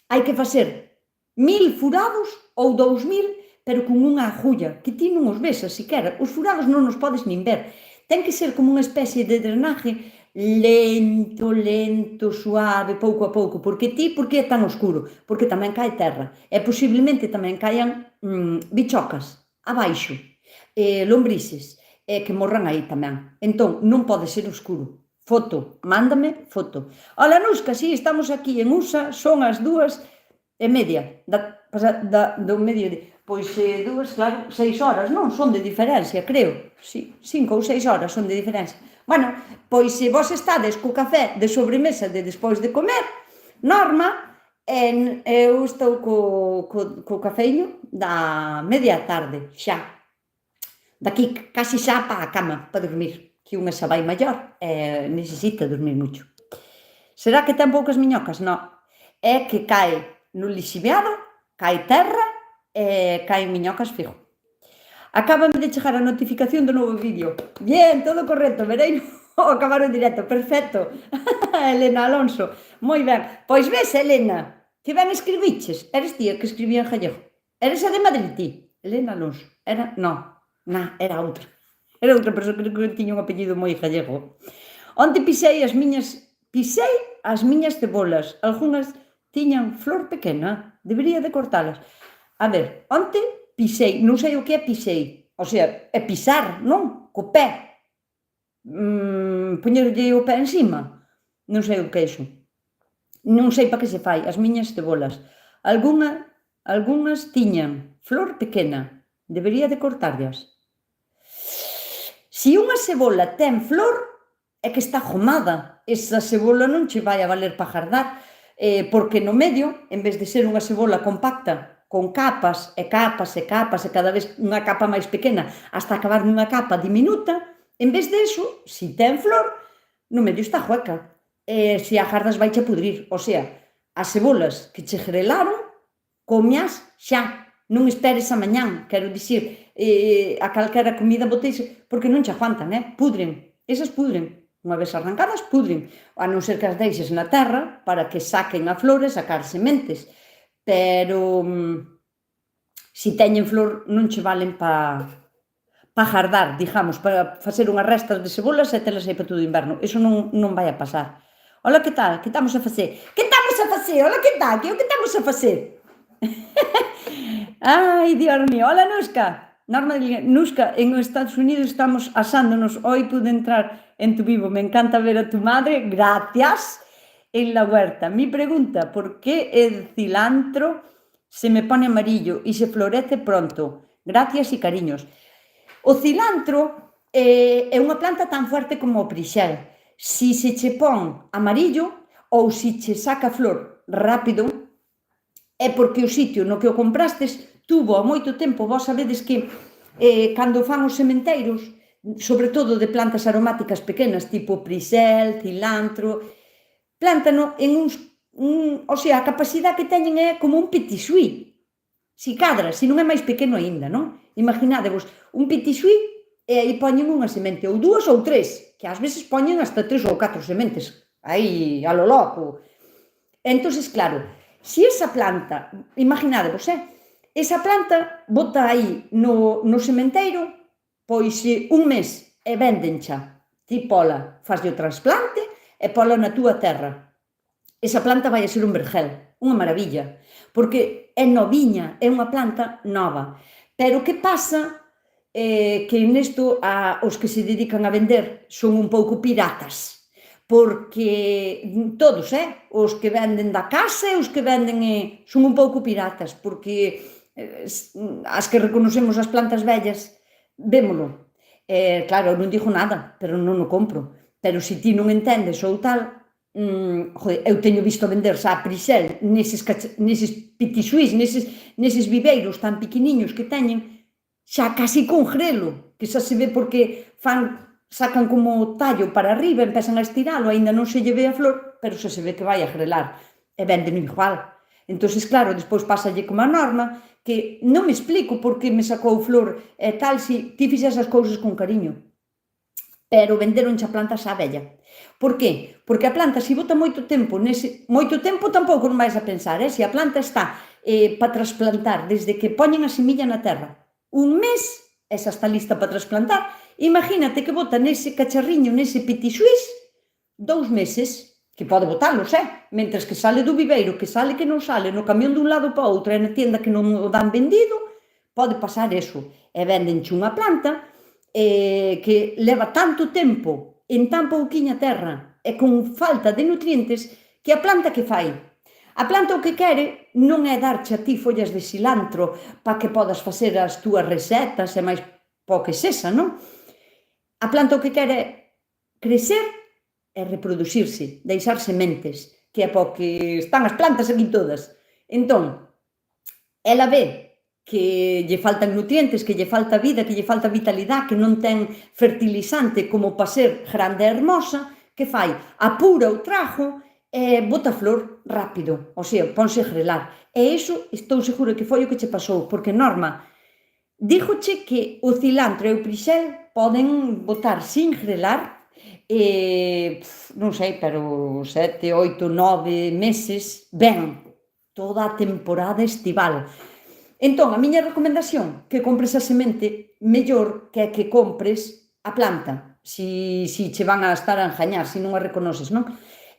A: Hai que facer 1000 furados ou 2000, pero con unha agulla, que ti non os ves, siquera. Os furados non os podes nin ver. Ten que ser como unha especie de drenaje lento, suave, pouco a pouco. Por que é tan oscuro? Porque tamén cae terra. E posiblemente tamén caian bichocas abaixo, lombrices, que morran aí tamén. Entón, non pode ser oscuro. Foto, mándame foto. Hola, Nusca, sí, estamos aquí en USA, son as 2:30 do mediodía. Pois 2, claro, 6 horas, non? Son de diferencia, creo. Sí, 5 ou 6 horas son de diferencia. Bueno, pois se vos estades co café de sobremesa de despois de comer, norma, eu estou co cafeíño da media tarde, xa. Daqui casi xa para a cama, para dormir, que unha xa vai maior e necesita dormir moito. Será que ten poucas miñocas? Non, é que cae no lixiviado, cae terra e caen miñocas fijo. Acábame de chegar a notificación do novo vídeo. Bien, todo correcto, verei ao acabar o directo, perfecto. Elena Alonso, moi ben. Pois ves, Elena, que ben escribiches. Eres ti a que escribía en gallego. Eres a de Madrid, ti? Elena Alonso. Era, non, era outra. Era outra persoa que tiña un apellido moi gallego. Onte pisei as miñas cebolas. Algunhas tiñan flor pequena. Debería de cortalas. A ver, onte pisei, non sei o que é pisei. O sea, é pisar, non? Co pé. Poñerlle o pé encima. Non sei o que é iso. Non sei para que se fai. As miñas cebolas. Algunhas tiñan flor pequena. Debería de cortarlas. Se unha cebola ten flor, é que está gomada. Esa cebola non che vai a valer para jardar, porque no medio, en vez de ser unha cebola compacta, con capas e capas e capas e cada vez unha capa máis pequena hasta acabar nunha capa diminuta, en vez de eso, se ten flor, no medio está hueca. Se a jardas vai che pudrir. O sea, as cebolas que che grelaron, comias xa. Non esperes a mañán, quero dicir, a calquera comida boteise, porque non che aguantan, pudren, esas pudren, unha vez arrancadas pudren, a non ser que as deixes na terra para que saquen a flor e sacar sementes, pero se teñen flor non che valen para jardar, digamos, para facer unhas restas de cebolas e telas aí para todo o inverno, eso non vai a pasar. Hola, que tal? Que estamos a facer? Que estamos a facer? Hola, que tal? Que o que estamos a facer? Ai, Dios mío. Hola, Nusca. Norma de Nusca, en os Estados Unidos estamos asándonos. Hoy pude entrar en tu vivo. Me encanta ver a tu madre. Gracias. En la huerta. Mi pregunta, ¿por qué el cilantro se me pone amarillo y se florece pronto? Gracias y cariños. O cilantro é unha planta tan fuerte como o prixel. Si se che pon amarillo ou si che saca flor rápido, é porque o sitio no que o comprastes tuvo a moito tempo. Vos sabedes que cando fan os sementeiros, sobre todo de plantas aromáticas pequenas, tipo prixel, cilantro, plántano en uns, o sea, a capacidade que teñen é como un petit suí. Si cadra, si non é máis pequeno aínda, non? Imaginádevos, un petit suí e aí poñen unha semente, ou 2 ou 3, que ás veces poñen hasta 3 ou 4 sementes, aí, a lo loco. Entonces, claro, se esa planta, imaginádevos, esa planta bota aí no sementeiro, pois un mes e véndencha, ti pola, faslle o trasplante e pola na túa terra. Esa planta vai a ser un vergel, unha maravilla, porque é noviña, é unha planta nova. Pero que pasa? Que nesto os que se dedican a vender son un pouco piratas, porque todos, os que venden da casa e os que venden son un pouco piratas, porque as que reconocemos as plantas vellas, vémolo. Claro, non digo nada, pero non o compro. Pero se ti non entendes ou tal, eu teño visto vender xa a prixel neses petit suís, neses viveiros tan pequeniños que teñen, xa casi con grelo, que xa se ve porque sacan como tallo para arriba, empezan a estiralo, aínda non se lle ve a flor, pero xa se ve que vai a grelar, e venden igual. Entonces, claro, despois pásalle como a Norma, que non me explico por que me sacou flor e tal, se ti fixes as cousas con cariño, pero venderonche a planta xa vella. Por qué? Porque a planta, se bota moito tempo, moito tempo tampouco non vais a pensar, se a planta está para trasplantar desde que poñen a semilla na terra, un mes, esa está lista para trasplantar. Imagínate que bota nese cacharriño, nese petit suís, 2 meses, que pode botalos, mentres que sale do viveiro, que sale que non sale, no camión dun lado para outro, e na tienda que non o dan vendido, pode pasar eso. E vendenche unha planta que leva tanto tempo en tan pouquiña terra e con falta de nutrientes que a planta que fai. A planta o que quere non é darche a ti follas de cilantro para que podas facer as túas recetas e máis po que sexa, non? A planta o que quere é crecer e reproducirse, deixar sementes, que é po que están as plantas aquí todas. Entón, ela ve que lle faltan nutrientes, que lle falta vida, que lle falta vitalidade, que non ten fertilizante como para ser grande e hermosa, que fai? Apura o trajo e bota flor rápido, o sea, ponse a grelar. E iso estou segura que foi o que che pasou, porque Norma, díjoche que o cilantro e o prixel poden botar sin grelar, non sei, pero 7, 8, 9 meses, ben, toda a temporada estival. Entón, a miña recomendación, que compres a semente mellor que que compres a planta, si che van a estar a engañar, se non a reconoces, non?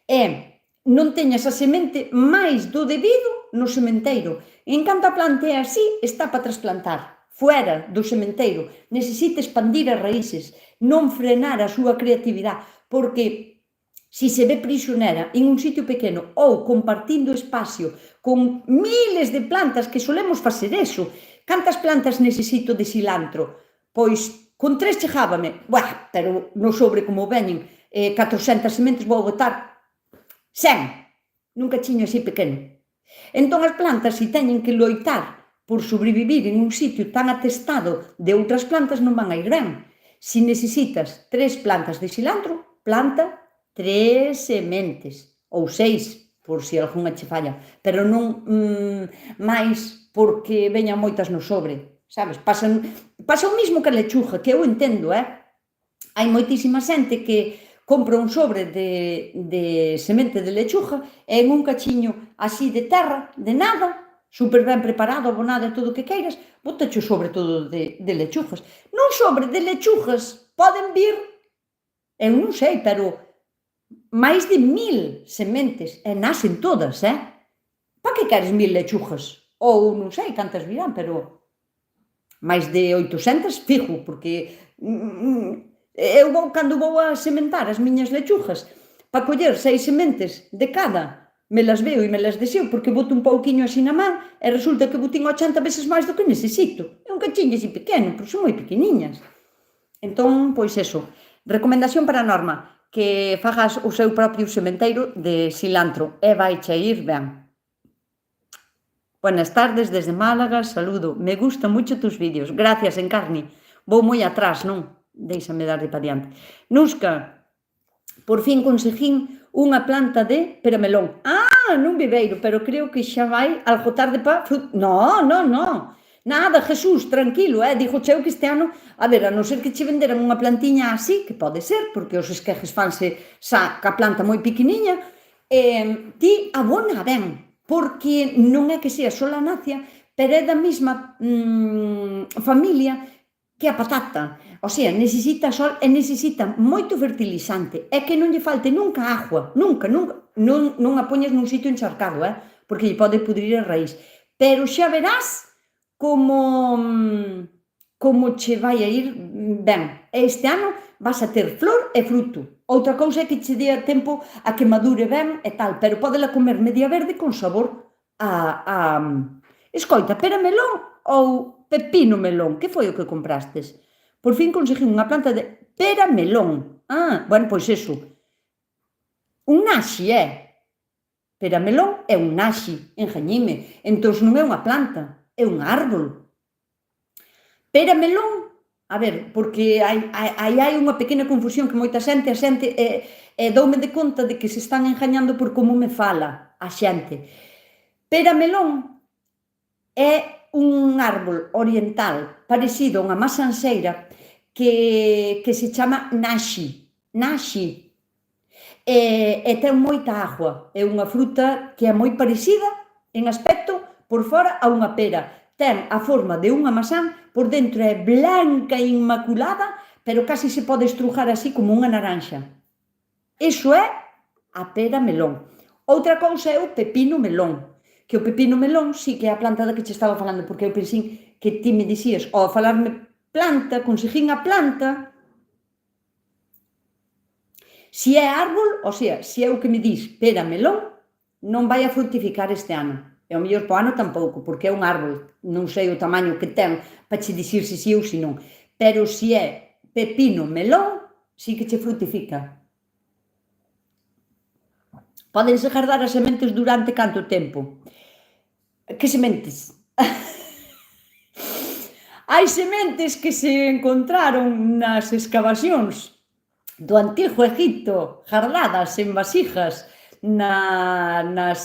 A: E non teñas a semente máis do debido no sementeiro. En canto a planta é así, está para trasplantar, fuera do sementeiro. Necesita expandir as raíces, non frenar a súa creatividade, porque si se ve prisionera en un sitio pequeno ou compartindo espacio con miles de plantas, que solemos facer eso. Cantas plantas necesito de cilantro? Pois con 3 chegábame, pero no sobre como veñen 400 sementes vou botar 100, nunca chiño así pequeno. Entón as plantas, se teñen que loitar por sobrevivir en un sitio tan atestado de outras plantas, non van a ir ben. Se necesitas 3 plantas de cilantro, planta 3 sementes, ou 6, por se algunha che falla, pero non máis porque veñan moitas no sobre, sabes? Pasa o mismo que a lechuga, que eu entendo, hai moitísima xente que compra un sobre de semente de lechuga e en un cachiño así de terra, de nada, super ben preparado, abonado e todo o que queiras, botache o sobre todo de lechugas. Nun sobre de lechugas poden vir, eu non sei, pero máis de 1000 sementes, e nacen todas, para que queres 1000 lechugas? Ou non sei cantas virán, pero máis de 800 fijo, porque eu cando vou a sementar as miñas lechugas, para coller 6 sementes de cada, me las veo e me las deseo, porque boto un pouquiño así na man, e resulta que botín 80 veces máis do que necesito. É un cachiño así pequeno, porque son moi pequeniñas. Entón, pois eso, recomendación para a Norma, que fagas o seu propio sementeiro de cilantro e vaiche ir ben. Buenas tardes desde Málaga, saludo. Me gustan mucho tus vídeos. Gracias, Encarni. Vou moi atrás, non? Déixame darlle para diante. Nusca, por fin conseguín unha planta de peramelón. Non viveiro, pero creo que xa vai algo tarde para fruto. Non. Nada, Jesús, tranquilo, digo cheu que este ano, a ver, a non ser que che venderan unha plantiña así, que pode ser, porque os esquejes fanse xa ca planta moi pequeniña, ti abona ben, porque non é que sea solanácea, pero é da mesma familia que a patata. O sea, necesita sol e necesita moito fertilizante, é que non lle falte nunca agua, nunca, non a poñas nun sitio encharcado, porque lle pode pudrir a raíz, pero xa verás como che vai a ir ben. Este ano vas a ter flor e fruto. Outra cousa é que che dea tempo a que madure ben e tal, pero podela comer media verde con sabor a escoita, pera melón ou pepino melón? Que foi o que comprastes? Por fin conseguí unha planta de pera melón. Bueno, pois eso. Un naxi, pera melón é un naxi, engañime. Entón non é unha planta. É un árbol. Pera melón, a ver, porque hai unha pequena confusión que moita xente, doume de conta de que se están engañando por como me fala a xente. Pera melón é un árbol oriental parecido a unha masanceira que se chama naxi. E ten moita agua. É unha fruta que é moi parecida en aspecto por fora a unha pera. Ten a forma de unha masán, por dentro é blanca e inmaculada, pero casi se pode estrujar así como unha naranxa. Iso é a pera melón. Outra cousa é o pepino melón, que o pepino melón sí que é a planta da que che estaba falando, porque eu pensei que ti me dicías, ao falarme planta, conseguín a planta, Se é árbol, o sea, se é o que me dis pera melón, non vai a frutificar este ano. E ao mellor po ano tampouco, porque é un árbol, non sei o tamaño que ten para che dicir se si ou se non. Pero se é pepino melón, sí que che frutifica. Pódense gardar as sementes durante canto tempo? Que sementes? Hai sementes que se encontraron nas escavacións do Antigo Egipto, gardadas en vasijas nas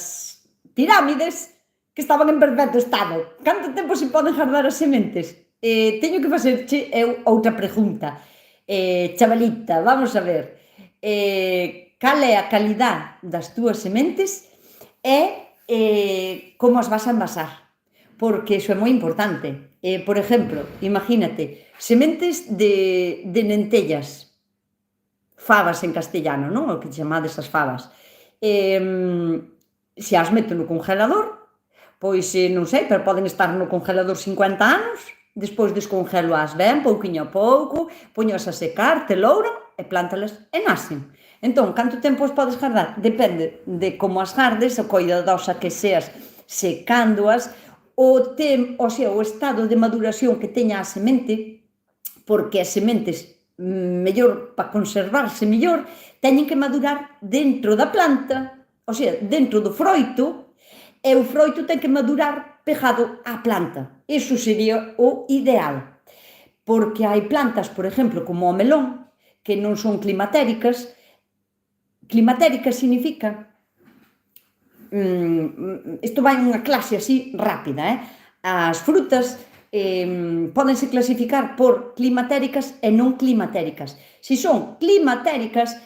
A: pirámides, que estaban en perfecto estado. Canto tempo se poden gardar as sementes? Teño que facerche eu outra pregunta. Chavalita, vamos a ver. Cal é a calidad das túas sementes e como as vas a envasar, porque iso é moi importante. Por exemplo, imagínate, sementes de lentellas, fabas en castellano, non? O que chamades as fabas. Se as meto no congelador, pois non sei, pero poden estar no congelador 50 anos, despois descongelo-as ben, pouquiño a pouco, poñoas a secar, telouran e plántalas e nacen. Entón, canto tempo as podes gardar? Depende de como as gardes, o coidadosa que seas secándoas, o estado de maduración que teña a semente, porque as sementes, mellor, para conservarse mellor, teñen que madurar dentro da planta, o sea, dentro do froito, e o froito ten que madurar pegado á planta. Iso sería o ideal. Porque hai plantas, por exemplo, como o melón, que non son climatéricas. Climatérica significa, isto vai unha clase así rápida, as frutas pódense clasificar por climatéricas e non climatéricas. Se son climatéricas,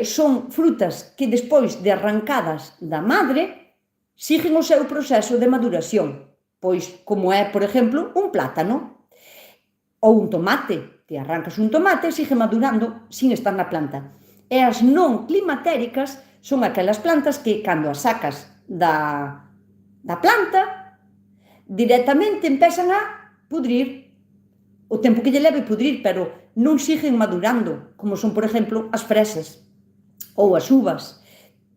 A: son frutas que despois de arrancadas da madre siguen o seu proceso de maduración, pois como é, por exemplo, un plátano ou un tomate. Te arrancas un tomate e sigue madurando sin estar na planta. E as non climatéricas son aquelas plantas que, cando as sacas da planta, directamente empezan a pudrir. O tempo que lle leve pudrir, pero non siguen madurando, como son, por exemplo, as fresas, ou as uvas,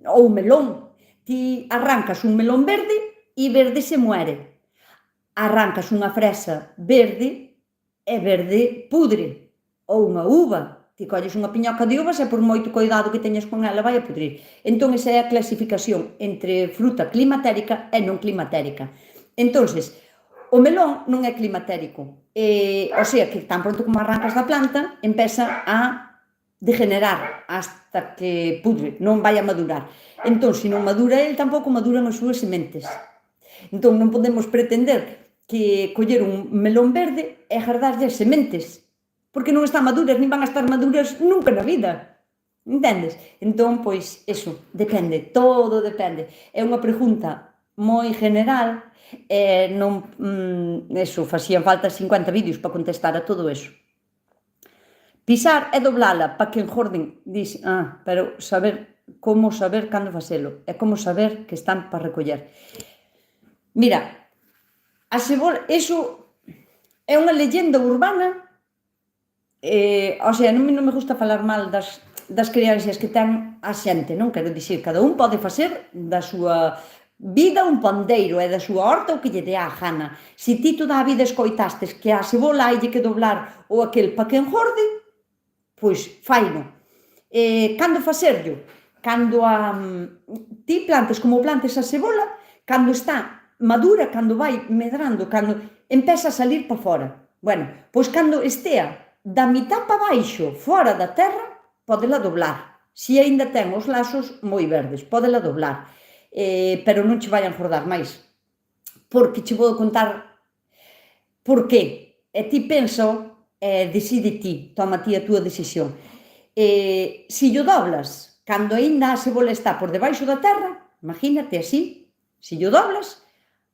A: ou o melón. Ti arrancas un melón verde e verde se muere. Arrancas unha fresa verde e verde pudre. Ou unha uva. Ti colles unha piñoca de uvas e por moito coidado que teñas con ela vai a pudrir. Entón, esa é a clasificación entre fruta climatérica e non climatérica. Entonces, o melón non é climatérico. O sea, que tan pronto como arrancas da planta, empeza a degenerar hasta que pudre, non vai a madurar. Entón, se non madura el, tampouco maduran as súas sementes. Entón, non podemos pretender que coller un melón verde e gardarlle as sementes, porque non están maduras, nin van a estar maduras nunca na vida. Entendes? Entón, pois, eso, depende, todo depende. É unha pregunta moi general e non, eso, facían falta 50 vídeos para contestar a todo eso. Pisar e doblala para que engorden, dis, pero como saber cando facelo, é como saber que están para recoller. Mira, a cebola, eso é unha leyenda urbana, o sea, non me gusta falar mal das crianzas que ten a xente, non? Quero dicir, cada un pode facer da súa vida un pandeiro e da súa horta o que lle dé a gana. Se ti toda a vida escoitastes que a cebola hai que doblar ou aquel para que engorde, pois faino. Cando facerlo? Cando ti plantes como plantes a cebola, cando está madura, cando vai medrando, cando empeza a salir para fora. Bueno, pois cando estea da mitad para baixo, fora da terra, podela doblar. Se aínda ten os laxos moi verdes, podela doblar. Pero non che vai a engordar máis. Porque che vou contar por qué. E ti pensa, decide ti, toma ti a túa decisión. Se o doblas, cando aínda a cebola está por debaixo da terra, imagínate así, se o doblas,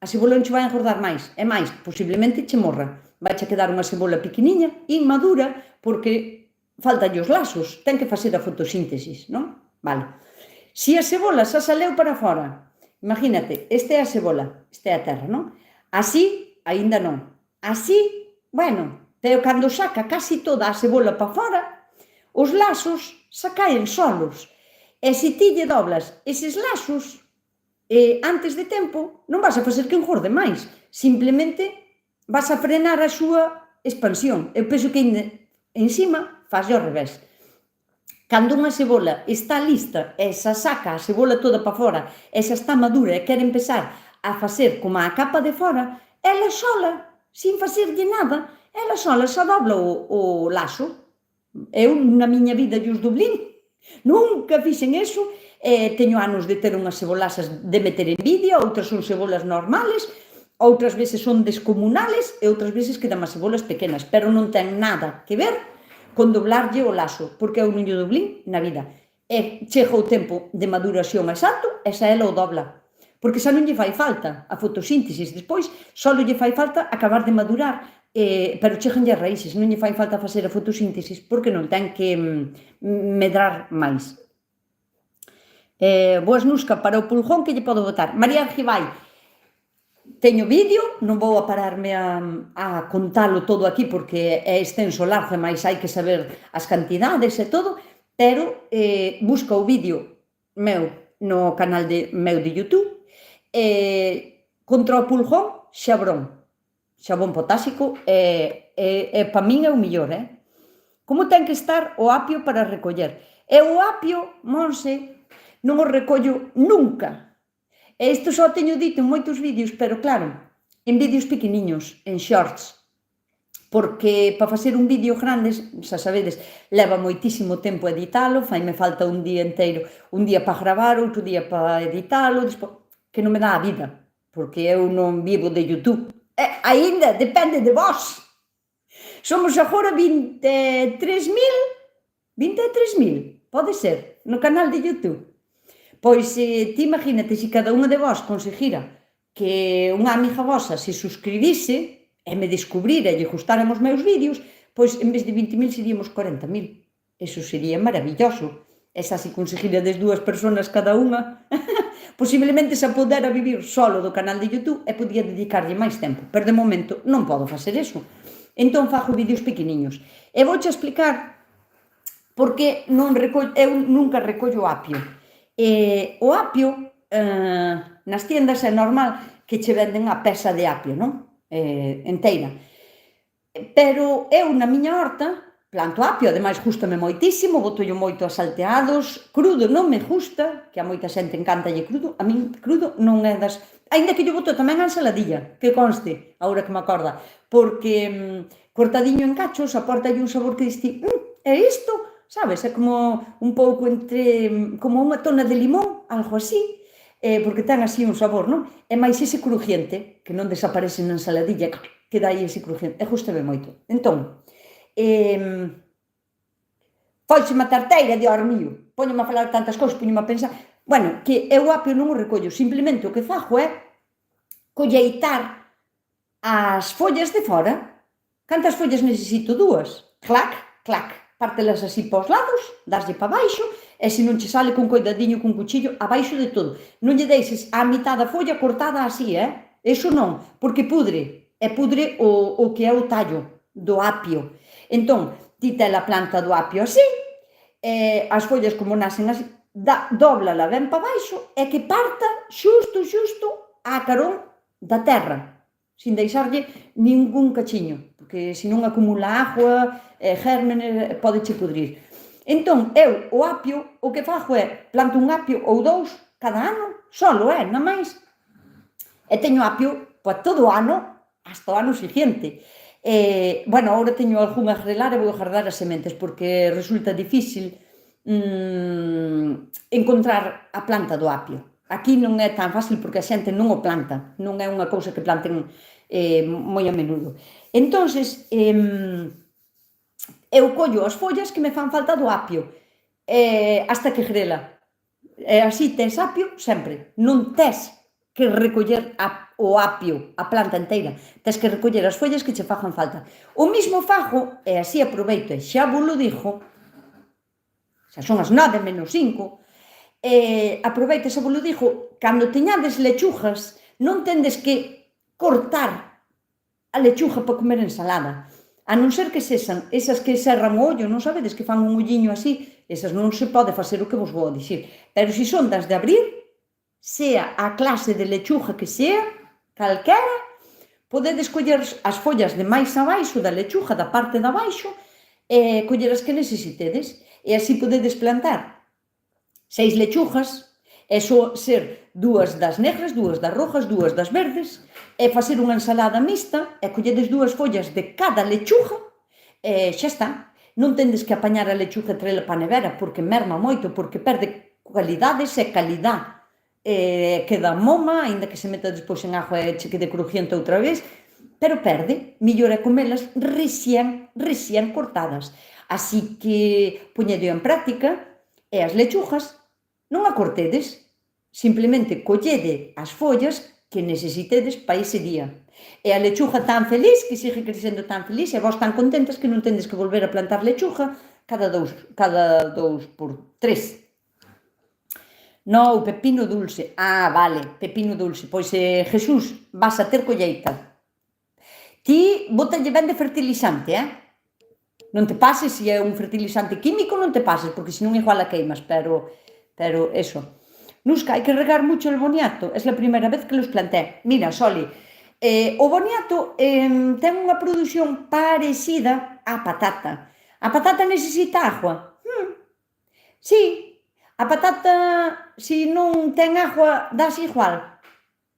A: a cebola non che vai a engordar máis. E máis, posiblemente che morra. Vai che quedar unha cebola pequeniña, inmadura, porque faltalle os laxos, ten que facer a fotosíntesis, non? Vale. Se a cebola xa saleu para fora, imagínate, esta é a cebola, esta é a terra, non? Así, aínda non. Así, bueno, pero cando saca casi toda a cebola para fora, os laxos xa caen solos. E se ti lle doblas eses laxos antes de tempo, non vas a facer que engorde máis. Simplemente vas a frenar a súa expansión. Eu penso que encima faz ao revés. Cando unha cebola está lista e xa saca a cebola toda para fora e xa está madura e quere empezar a facer como a capa de fora, ela sola, sin facerlle nada, ela sola xa dobla o laxo. Eu, na miña vida e os doblín, nunca fixen eso. Teño anos de ter unhas cebolaxas de meter en vídeo, outras son cebolas normales, outras veces son descomunales e outras veces quedan as cebolas pequenas, pero non ten nada que ver con doblarlle o laxo, porque eu non lle doblín na vida. E chega o tempo de maduración exacto e xa ela o dobla, porque xa non lle fai falta a fotosíntesis, despois só lle fai falta acabar de madurar, pero cheganlle as raíces, non lle fai falta facer a fotosíntesis porque non ten que medrar máis. Boas Nusca, para o pulgón que lle podo botar? María Argibay, teño vídeo, non vou a pararme a contalo todo aquí porque é extenso o lazo, mais hai que saber as cantidades e todo, pero busca o vídeo meu no canal meu de YouTube, contra o pulgón, xabón potásico, para min é o millor. Como ten que estar o apio para recoller? E o apio, Monse, non o recollo nunca. E isto só teño dito en moitos vídeos, pero claro, en vídeos pequeniños, en shorts, porque para facer un vídeo grande, xa sabedes, leva moitísimo tempo editalo, faime falta un día inteiro, un día para gravar, outro día para editalo, que non me dá a vida, porque eu non vivo de YouTube. Aínda depende de vós. Somos agora 23.000, pode ser, no canal de YouTube. Pois ti imagínate, se cada unha de vós conseguira que unha amiga vosa se suscribise e me descubrira e lle gustaran os meus vídeos, pois en vez de 20.000 seríamos 40.000. Eso sería maravilloso. E xa se conseguirades 2 personas cada unha, posiblemente xa podera vivir solo do canal de YouTube e podía dedicarlle máis tempo, pero de momento non podo facer eso. Entón fago vídeos pequeniños. E vouche explicar porque eu nunca recollo apio. O apio, nas tiendas é normal que che venden a pesa de apio, non? Enteira. Pero eu na miña horta planto apio, ademais gústame moitísimo, botollo moito a salteados, crudo non me gusta, que a moita xente encantalle crudo, a min crudo non é das... Ainda que lle boto tamén a ensaladilla, que conste, agora que me acorda, porque cortadiño en cachos aportalle un sabor que diste, é isto? Sabes, é como un pouco entre, como unha tona de limón, algo así, porque ten así un sabor, non? É máis ese crujiente, que non desaparece na ensaladilla, que dá aí ese crujiente, e gustame moito. Entón, foixeme a tarteira de mío, poñome a falar tantas cousas, poñome a pensar, bueno, que eu apio non o recollo, simplemente o que fago é colleitar as follas de fora. Cantas follas necesito? 2. Clac, clac. Pártelas así para os lados, daslle para baixo, e se non che sale con cuidadiño, con cuchillo, abaixo de todo. Non lle deixes a mitad da folla cortada así, Eso non, porque pudre o que é o tallo do apio. Entón, ti tes a planta do apio así, as follas como nacen así, dóblala ben para baixo, e que parta xusto a carón da terra, sin deixarlle ningún cachiño, porque senón acumula agua, gérmenes, podeche pudrir. Entón, eu, o apio, o que fago é planto un apio ou 2 cada ano, solo, nada máis. E teño apio para todo o ano, hasta o ano siguiente. Bueno, agora teño algunha a grelar e vou a guardar as sementes, porque resulta difícil encontrar a planta do apio. Aquí non é tan fácil porque a xente non o planta, non é unha cousa que planten moi a menudo. Entonces, eu collo as follas que me fan falta do apio, hasta que grela. E así tes apio sempre. Non tes que recoller o apio, a planta inteira. Tes que recoller as follas que che fagan falta. O mismo fago, e así aproveito, e xa vos lo dixo, xa son as 9 menos 5, aproveito, xa vos lo dixo, cando teñades lechugas, non tendes que cortar a lechuga para comer ensalada. A non ser que sexan esas que serran o ollo, non sabedes, que fan un olliño así, Esas non se pode facer o que vos vou dicir. Pero se son das de abrir, sea a clase de lechuga que sea, calquera, podedes coller as follas de máis abaixo da lechuga, da parte de abaixo, e coller as que necesitedes. E así podedes plantar 6 lechugas, e só ser 2 das negras, 2 das rojas, 2 das verdes, e facer unha ensalada mixta, e colledes 2 follas de cada lechuga, e xa está. Non tendes que apañar a lechuga e traela para a nevera, porque merma moito, porque perde cualidades e calidad. Queda moma, aínda que se meta despois en agua e che quede crujiente outra vez, pero perde. Millor é comelas recién cortadas. Así que poñedo en práctica, e as lechugas non a cortedes, simplemente collede as follas que necesitedes para ese día. E a lechuga tan feliz, que sigue crecendo tan feliz, e vos tan contentas que non tendes que volver a plantar lechuga cada 2 por 3. No, o pepino dulce. Vale, pepino dulce. Pois, Jesús, vas a ter colleita. Ti bótalle ben de fertilizante, Non te pases, se é un fertilizante químico, non te pases, porque senón igual a queimas, pero eso. Nusca, hai que regar mucho el boniato. Es la primera vez que los planté. Mira, Soli, o boniato ten unha produción parecida á patata. A patata necesita agua? Sí. A patata, se non ten agua, dás igual?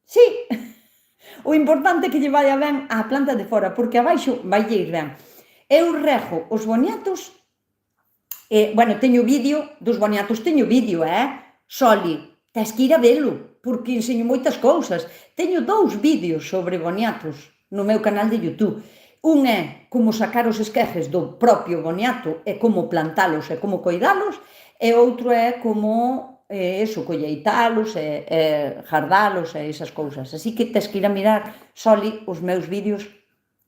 A: Sí. O importante é que lle vaya ben á planta de fora, porque abaixo vai ir ben. Eu rego os boniatos, bueno, teño vídeo dos boniatos, teño vídeo, Soli, tes que ir a velo, porque enseño moitas cousas. Teño 2 vídeos sobre boniatos no meu canal de YouTube. Un é como sacar os esquejes do propio boniato e como plantalos e como coidalos, e outro é como colleitalos e jardalos e esas cousas. Así que tes que ir a mirar, Soli, os meus vídeos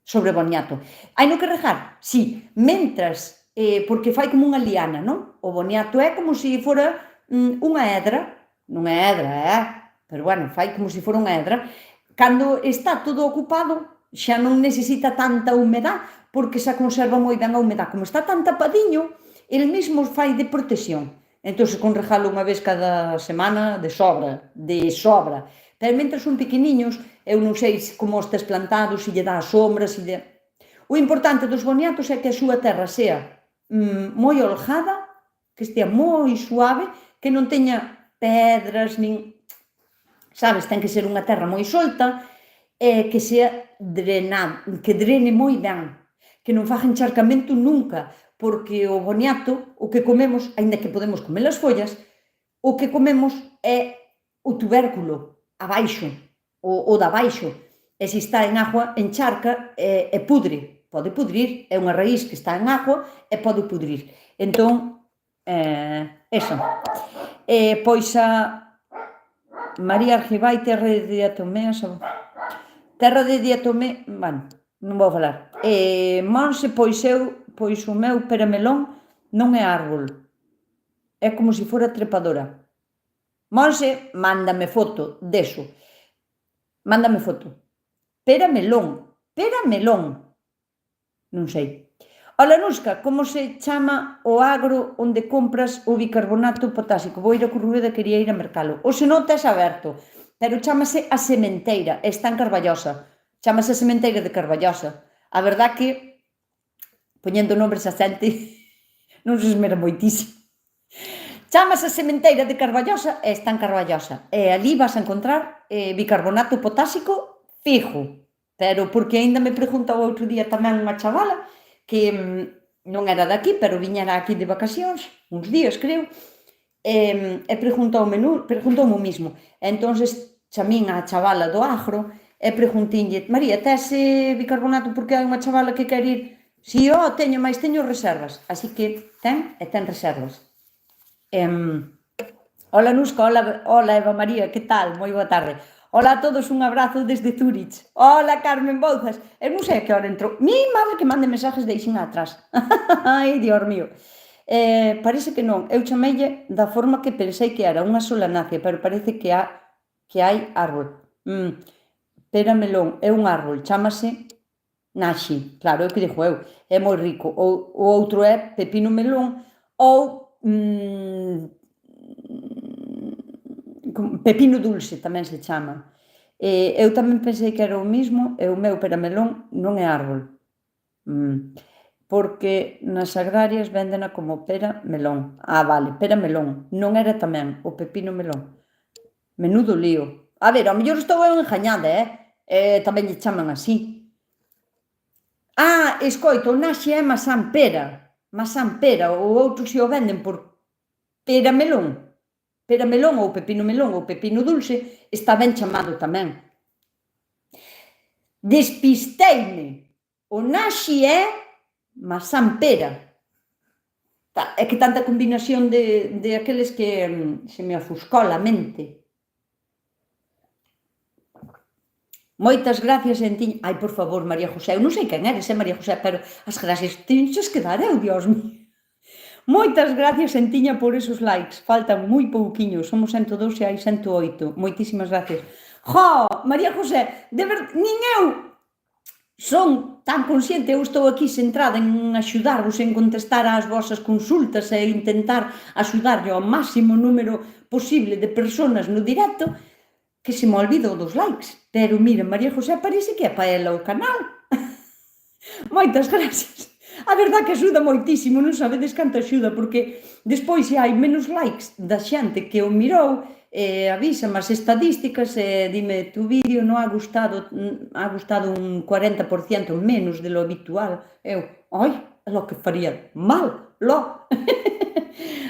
A: sobre boniato. Hai no que regar? Sí, mentras, porque fai como unha liana, non? O boniato é como se fora unha hedra, non é hedra, pero bueno, fai como se fora unha hedra. Cando está todo ocupado, xa non necesita tanta humedad, porque xa conserva moi ben a humedad. Como está tan tapadiño, el mesmo fai de protección. Entón, con regalo unha vez cada semana, de sobra. Pero mentre son pequeniños, eu non sei como estes plantados, se lle dá a sombra, se lle... O importante dos boniatos é que a súa terra sea moi holgada, que estea moi suave, que non teña pedras, nin... Sabes, ten que ser unha terra moi solta, e que sea drenada, que drene moi ben, que non faga encharcamento nunca, porque o boniato, o que comemos, aínda que podemos comer as follas, o que comemos é o tubérculo, abaixo, o de abaixo, e se está en agua, encharca e pudre, pode pudrir, é unha raíz que está en agua e pode pudrir. Entón, eso. Pois a María Argibay, terra de diatomea, terra de diatomea, bueno, non vou falar. Monse, pois o meu peramelón non é árbol, é como se fora trepadora. Monse, mándame foto deso. Mándame foto. Peramelón. Non sei. Ola, Nusca, como se chama o agro onde compras o bicarbonato potásico? Vou ir a Corrueda, quería ir a mercalo. O se non tes aberto, pero chamase a sementeira, está en Carballosa. Chamase a sementeira de Carballosa. A verdad que poñendo nombres a xente non se esmera moitísimo. Chamase a sementeira de Carballosa e está en Carballosa. E ali vas a encontrar bicarbonato potásico fijo. Pero porque ainda me preguntou outro día tamén unha chavala que non era daqui, pero viñera aquí de vacacións, uns días creo, e preguntoume o mismo. Entonces chamín a chavala do agro e preguntinlle: María, tes bicarbonato? Porque hai unha chavala que quer ir. Si, teño, mais teño reservas. Así que ten reservas. Hola, Nusca, hola, Eva María, que tal? Moi boa tarde. Hola a todos, un abrazo desde Zurich. Hola, Carmen Bouzas. Eu non sei a que hora entrou. Mi madre que mande mensajes deixen atrás. Ai, Dios mío. Parece que non. Eu chameille da forma que pensei que era, unha solanácea, pero parece que hai árbol. Peramelón é un árbol, chámase nashi, claro, é o que dixo eu, é moi rico. O outro é pepino melón ou pepino dulce tamén se chama. Eu tamén pensei que era o mismo e o meu peramelón non é árbol, porque nas agrarias véndena como pera melón. Vale, pera melón, non era tamén o pepino melón. Menudo lío. A ver, ao mellor estou eu engañada, tamén lle chaman así. Escoita, o naxe é masán pera, o outro se o venden por pera melón ou pepino dulce, está ben chamado tamén. Despisteime, o naxe é masán pera. É que tanta combinación de aqueles que se me ofuscola a mente. Moitas gracias, Entiña. Ai, por favor, María José, eu non sei quen eres, María José, pero as gracias tinxas que dar eu, Dios mío. Moitas gracias, Entiña, por esos likes. Faltan moi pouquiños, somos 102 e hai 108. Moitísimas gracias. María José, de verdade, nin eu son tan consciente, eu estou aquí centrada en axudarvos, en contestar ás vosas consultas e intentar axudarlle ao máximo número posible de persoas no directo, que se me olvido dos likes. Pero mira, María José parece que é para ela o canal. Moitas gracias. A verdade que axuda moitísimo, non sabedes canto axuda, porque despois se hai menos likes da xente que o mirou, avísame as estadísticas e dime, tu vídeo non ha gustado un 40% menos de lo habitual. Eu, lo que faría mal,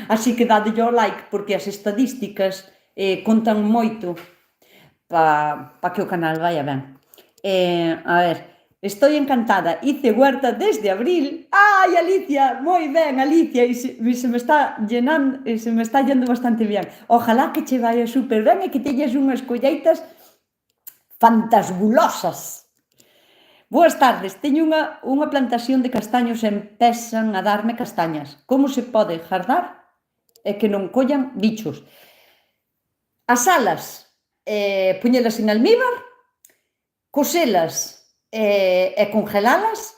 A: Así que dadelle o like, porque as estadísticas contan moito para que o canal vaya ben. A ver, estoy encantada, hice huerta desde abril. Ai, Alicia, moi ben, Alicia, e se me está llenando, se me está yendo bastante ben. Ojalá que che vaya super ben e que teñas unhas colleitas fantasbulosas. Boas tardes, teño unha plantación de castaños e empezan a darme castañas. Como se pode gardar e que non collan bichos? As alas, poñelas en almíbar, coselas e congelalas,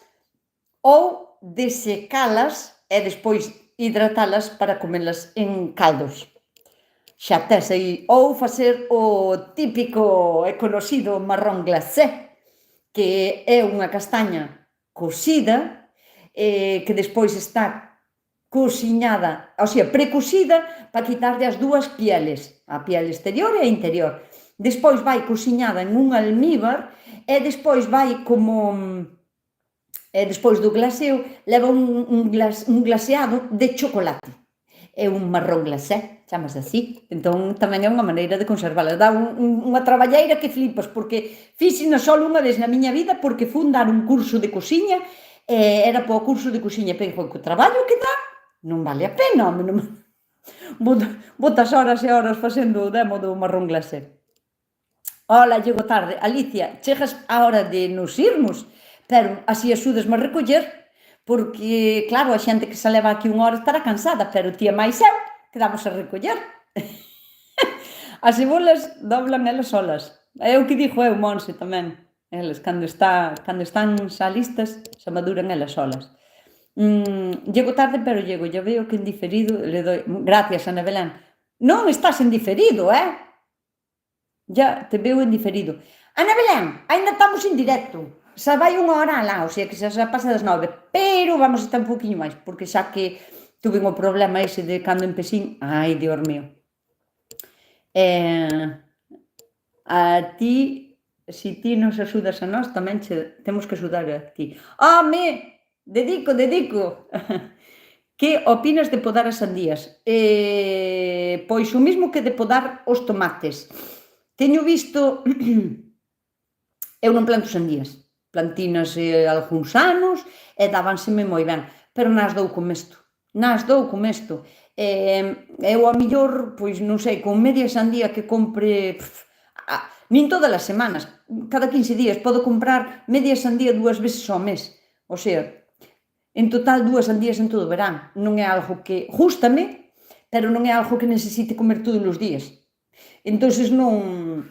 A: ou desecalas e despois hidratalas para comelas en caldos. Xa tes aí, ou facer o típico e conocido marrón glacé, que é unha castaña cocida, que despois está cociñada, ou sea, precocida para quitarlle as dúas pieles, a piel exterior e a interior. Despois vai cociñada en un almíbar e despois vai como... despois do glaseo leva un glaseado de chocolate. É un marrón glacé, chamase así. Entón tamén é unha maneira de conservala. Dá unha traballeira que flipas, porque fixena só unha vez na miña vida, porque fun dar un curso de cociña, era para o curso de cociña, pero co traballo que dá, non vale a pena, botas horas e horas facendo o demo do marrón glacé. Ola, chego tarde. Alicia, chegas a hora de nos irmos, pero así axúdasme a recoller, porque, claro, a xente que se leva aquí unha hora estará cansada, pero tía máis eu, quedamos a recoller. As cebolas doblan elas solas. É o que dixo eu, Monse, tamén. Elas, cando están xa listas, xa maduran elas solas. Llego tarde, pero llego. Ya veo que en diferido le doy... Gracias, Ana Belén. Non estás en diferido, Ya te veo en diferido. Ana Belén, ainda estamos en directo. Xa vai unha hora alá, o sea que xa pasa das 9, pero vamos a estar un poquinho máis, porque xa que tuve o problema ese de cando empecín, ai, Dios mío. A ti, se ti nos axudas a nós, tamén temos que axudar a ti. Dedico. Que opinas de podar as sandías? Pois o mismo que de podar os tomates. Teño visto... Eu non planto sandías. Plantinas algúns anos e dábanseme moi ben, pero nas dou con mesto. Eu a millor, pois non sei, con media sandía que compre, nin todas as semanas, cada 15 días, podo comprar media sandía 2 veces ao mes. O sea, en total 2 sandías en todo o verán. Non é algo que gústame, pero non é algo que necesite comer todos os días. Entonces non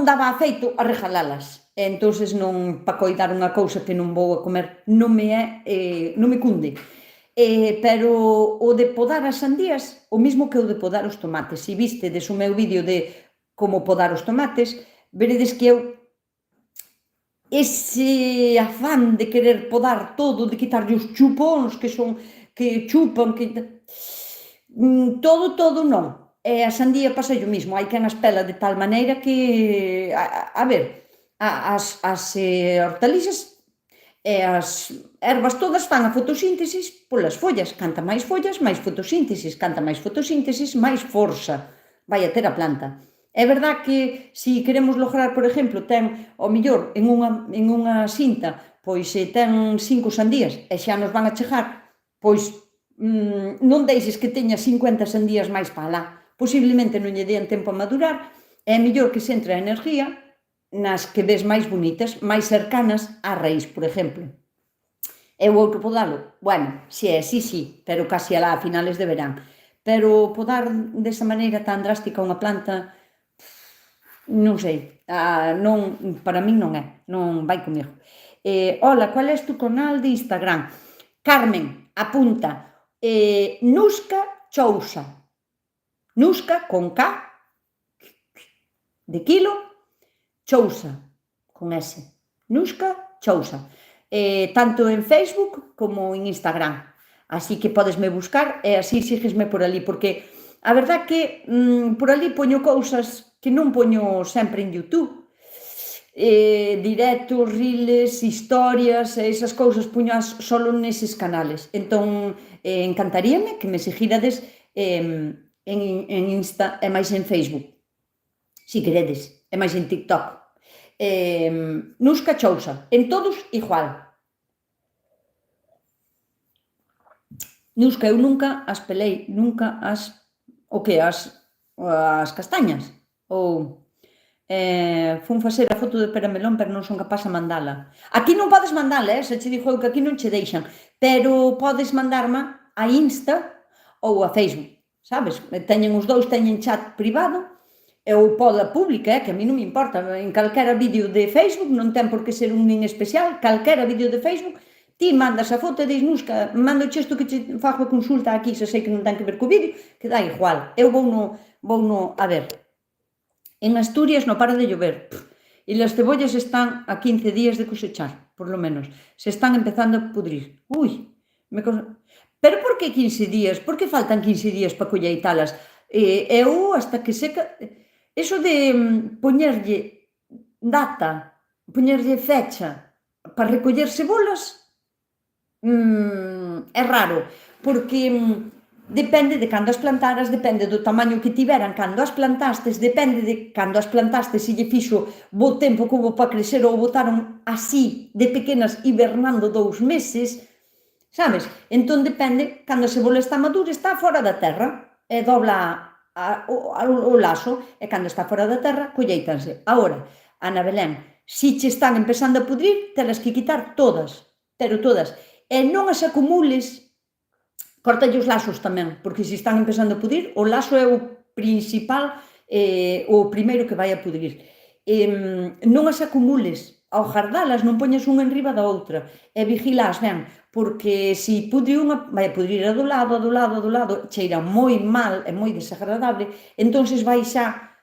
A: daba afeito a regalalas. Entonces non, para coidar unha cousa que non vou a comer, non me cunde. Pero o de podar as sandías, o mismo que o de podar os tomates. Se vistedes o meu vídeo de como podar os tomates, veredes que eu ese afán de querer podar todo, de quitarlle os chupóns que chupan, todo non. E a sandía pasa o mismo, hai quen as pela de tal maneira que, a ver, as hortalizas e as ervas todas fan a fotosíntesis polas follas. Canta máis follas, máis fotosíntesis. Canta máis fotosíntesis, máis forza vai a ter a planta. É verdad que se queremos lograr, por exemplo, ten ao millor en unha cinta, pois ten 5 sandías e xa nos van a chegar, pois non deixes que teña 50 sandías máis para alá. Posiblemente non lle den tempo a madurar, é mellor que se entre a enerxía nas que ves máis bonitas, máis cercanas á raíz, por exemplo. E o outro podalo, bueno, si é así, sí, pero casi alá a finales de verán. Pero podar desa maneira tan drástica unha planta, non sei, non, para min non é, non vai comigo. Hola, cual é tu canal de Instagram? Carmen, apunta, Nusca Chousa. Nusca con K de kilo, Chousa, con S. Nusca Chousa. Tanto en Facebook como en Instagram. Así que podesme buscar e así síguesme por ali, porque a verdad que por ali poño cousas que non poño sempre en YouTube. Directos, reels, historias, esas cousas puñas solo neses canales. Entón, encantaríame que me seguirades en Insta e máis en Facebook, si queredes, e máis en TikTok. Nusca Chousa, en todos igual. Nusca, eu nunca as pelei, nunca as castañas, ou fun facer a foto de peramelón, pero non son capaz de mandala. Aquí non podes mandala, se che dixo eu que aquí non che deixan, pero podes mandarma a Insta ou a Facebook, sabes? Teñen os dous, teñen chat privado, ou poda pública, que a mí non me importa, en calquera vídeo de Facebook, non ten por que ser un nin especial, calquera vídeo de Facebook, ti mandas a foto e dis, Nusca, mando che isto que che fago a consulta aquí, se sei que non ten que ver co vídeo, que dá igual, eu vou a ver, en Asturias non para de llover, e as cebollas están a 15 días de cosechar, por lo menos, se están empezando a pudrir. Pero por que 15 días? Por que faltan 15 días para colleitalas? Eu, hasta que seca, eso de poñerlle data, poñerlle fecha para recoller cebolas, é raro, porque depende de cando as plantaras, depende do tamaño que tiveran cando as plantastes, depende de cando as plantastes, se lle fixo bo tempo que houbo para crecer ou botaron así de pequenas hibernando 2 meses, sabes? Entón depende, cando a cebola está madura está fora da terra e dobla o lazo, e cando está fora da terra colleitanse. Agora, Ana Belén, se che están empezando a pudrir, telas que quitar todas, pero todas, e non as acumules. Córtalle os laxos tamén, porque se están empezando a pudrir, o laxo é o principal, o primeiro que vai a pudrir. Non as acumules, ao jardalas non poñas unha enriba da outra, e vigilas ben, porque se pudre unha, vai a pudrir a do lado, cheira moi mal, é moi desagradable, entonces vai xa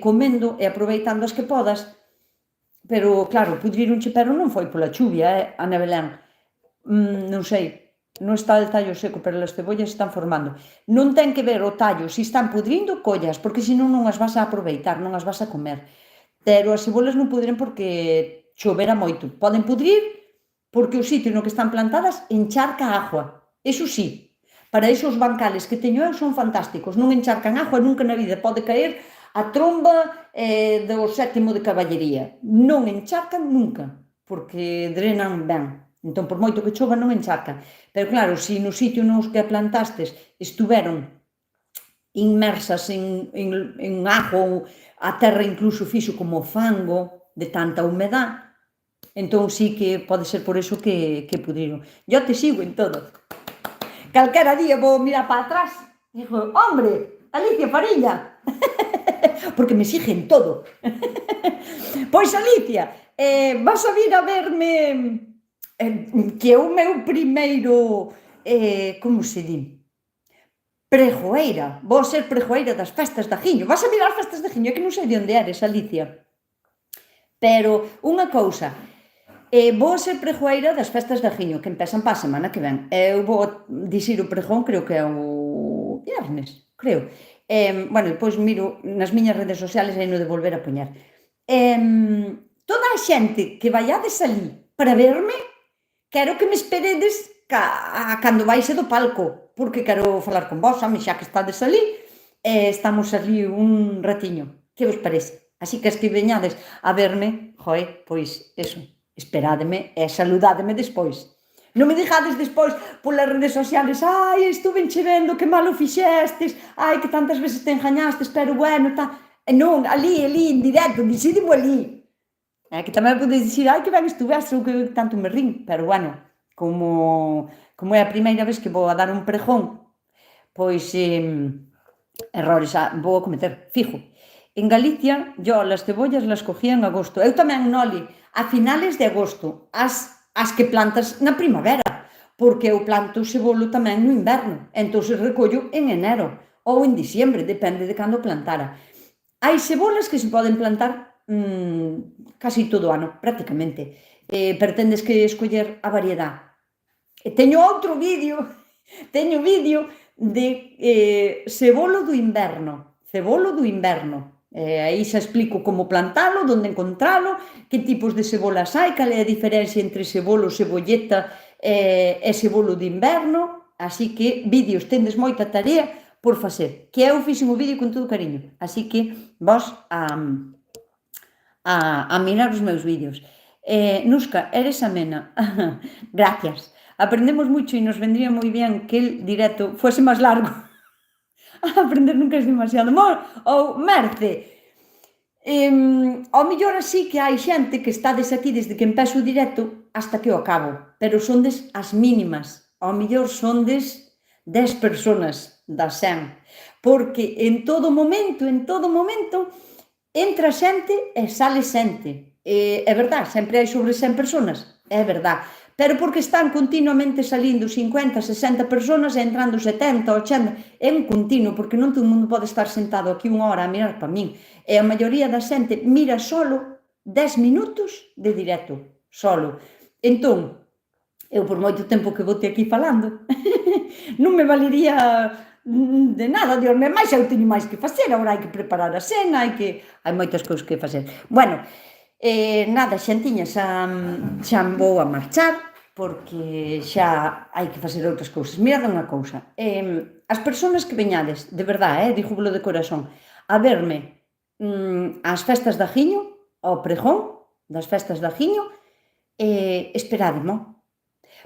A: comendo e aproveitando as que podas, pero claro, pudrirunche, pero non foi pola chuvia, Ana Belén, non sei, non está el tallo seco, pero as cebollas están formando. Non ten que ver o tallo, se están pudrindo, collas, porque senón non as vas a aproveitar, non as vas a comer. Pero as cebolas non pudren porque chovera moito. Poden pudrir porque o sitio no que están plantadas encharca agua. Eso sí, para esos bancales que teño eu son fantásticos, non encharcan agua, nunca na vida pode caer a tromba do 7º de caballería. Non encharcan nunca, porque drenan ben. Entón, por moito que chova, non encharca. Pero claro, se no sitio nos que plantastes estuveron inmersas en agua, ou a terra incluso fixo como fango de tanta humedad, entón sí que pode ser por eso que pudriron. Yo te sigo en todo. Calquera día vou mirar para atrás e digo, hombre, Alicia Fariña, porque me sigue en todo. Pois, Alicia, vas a vir a verme, que é o meu primeiro como se di? Pregoeira. Vou ser pregoeira das festas de Ajiño. Vas a vir ás festas de Ajiño? É que non sei de onde eres, Alicia. Pero unha cousa, vou ser pregoeira das festas de Ajiño, que empezan para a semana que ven. Eu vou dicir o pregón, creo que é o viernes, creo. Bueno, depois miro nas miñas redes sociales e no de volver a poñer. Toda a xente que vaiades ali para verme, quero que me esperedes cando vaise do palco, porque quero falar con vos, xa que estades ali, estamos ali un ratiño. Que vos parece? Así que as que veñades a verme, pois eso, esperádeme e saludádeme despois. Non me dixades despois polas redes sociales, ai, estuvenche vendo, que malo fixestes, ai, que tantas veces te engañastes, pero bueno, tal. E non, ali, en directo, dixídimo ali. Que tamén podes dicir, ai, que ben estuveste, ou que tanto me rin, pero bueno, como é a primeira vez que vou a dar un pregón, pois errores vou a cometer, fijo. En Galicia, yo las cebollas las cogía en agosto. Eu tamén, Noli, a finales de agosto, as que plantas na primavera, porque eu planto cebolo tamén no inverno, entón recollo en enero ou en diciembre, depende de cando plantara. Hai cebolas que se poden plantar casi todo o ano, prácticamente, pero tendes que escoller a variedade. Teño outro vídeo, de cebolo do inverno, aí xa explico como plantalo, onde encontralo, que tipos de cebolas hai, cal é a diferencia entre cebolo, cebolleta e cebolo de inverno, así que vídeos, tendes moita tarea por facer, que eu fixen o vídeo con todo cariño, así que vos a mirar os meus vídeos. Nuska, eres amena. Gracias. Aprendemos mucho e nos vendría moi bien que el directo fuese máis largo. Aprender nunca é demasiado. Ou Merce, ao mellor así que hai xente que estades aquí desde que empezo o directo hasta que o acabo, pero sondes as mínimas. Ao mellor sondes 10 personas das 100, porque en todo momento, entra xente e sale xente. É verdad, sempre hai sobre 100 personas, é verdad, pero porque están continuamente salindo 50, 60 personas e entrando 70, 80, é un continuo, porque non todo o mundo pode estar sentado aquí unha hora a mirar para min, e a maioría da xente mira solo 10 minutos de directo, solo. Entón, eu por moito tempo que bote aquí falando, non me valería de nada, Dios me máis, eu teño máis que facer, agora hai que preparar a cena, hai moitas cousas que facer. Bueno, nada, xantiña, xa vou a marchar, porque xa hai que facer outras cousas. Mirad unha cousa, as persoas que veñades, de verdade, dígovolo de corazón, a verme ás festas de Ajiño, ao pregón das festas de Ajiño, esperádemo,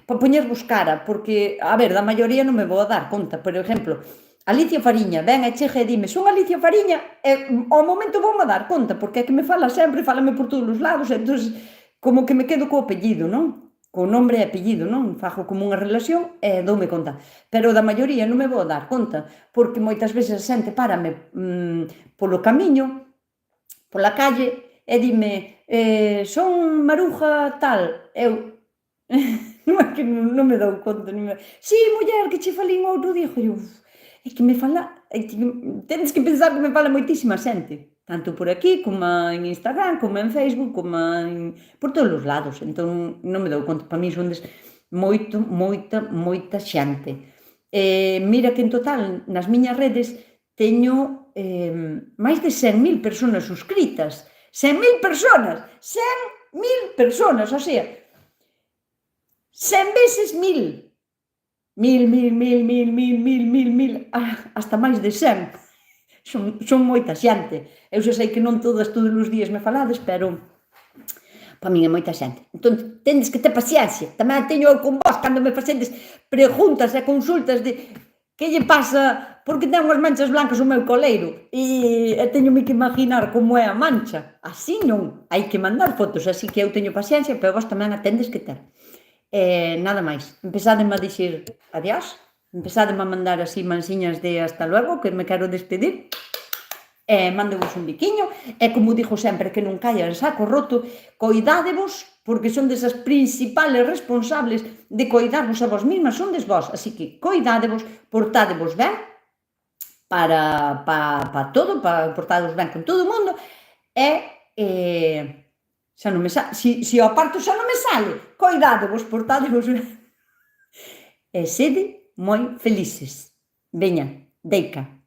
A: para poñervos cara, porque, a ver, da maioría non me vou a dar conta. Por exemplo, Alicia Fariña, ven e chega e dime, son Alicia Fariña, e ao momento voume a dar conta, porque é que me fala sempre, fálame por todos os lados, entón, como que me quedo co apellido, non? Co nombre e apellido, non? Fago como unha relación e doume conta. Pero da maioría non me vou a dar conta, porque moitas veces a xente párame polo camiño, pola calle, e dime, son Maruja tal, eu... non é que non me dou conta, si, muller, que che falín outro día, eu, é que me fala, tedes que pensar que me fala moitísima xente, tanto por aquí, como en Instagram, como en Facebook, como por todos os lados, entón non me dou conta, para mí son moita xente. Mira que en total, nas miñas redes, teño máis de 100.000 personas suscritas, 100.000 personas, o sea, 100 veces 1000, hasta máis de 100. Son moita xente. Eu xa sei que non todos os días me falades, pero para min é moita xente. Entón, tendes que ter paciencia. Tamén teño eu con vos, cando me facedes preguntas e consultas de que lle pasa, porque ten unhas manchas blancas o meu coleiro, e teñome que imaginar como é a mancha. Así non, hai que mandar fotos, así que eu teño paciencia, pero vos tamén a tendes que ter. Nada máis, empezádeme a dicir adiós, empezádeme a mandar así mansiñas de hasta luego, que me quero despedir, Mandovos un biquiño, e como digo sempre, que non caia en saco roto, coidádevos, porque son desas principales responsables de coidarvos a vos mismas, son des vos, así que coidádevos, portádevos ben, para todo, para portádevos ben con todo o mundo, e xa non me sale, si ao parto xa non me sale, coidádevos, portádevos ben, e sede moi felices. Veña, deica.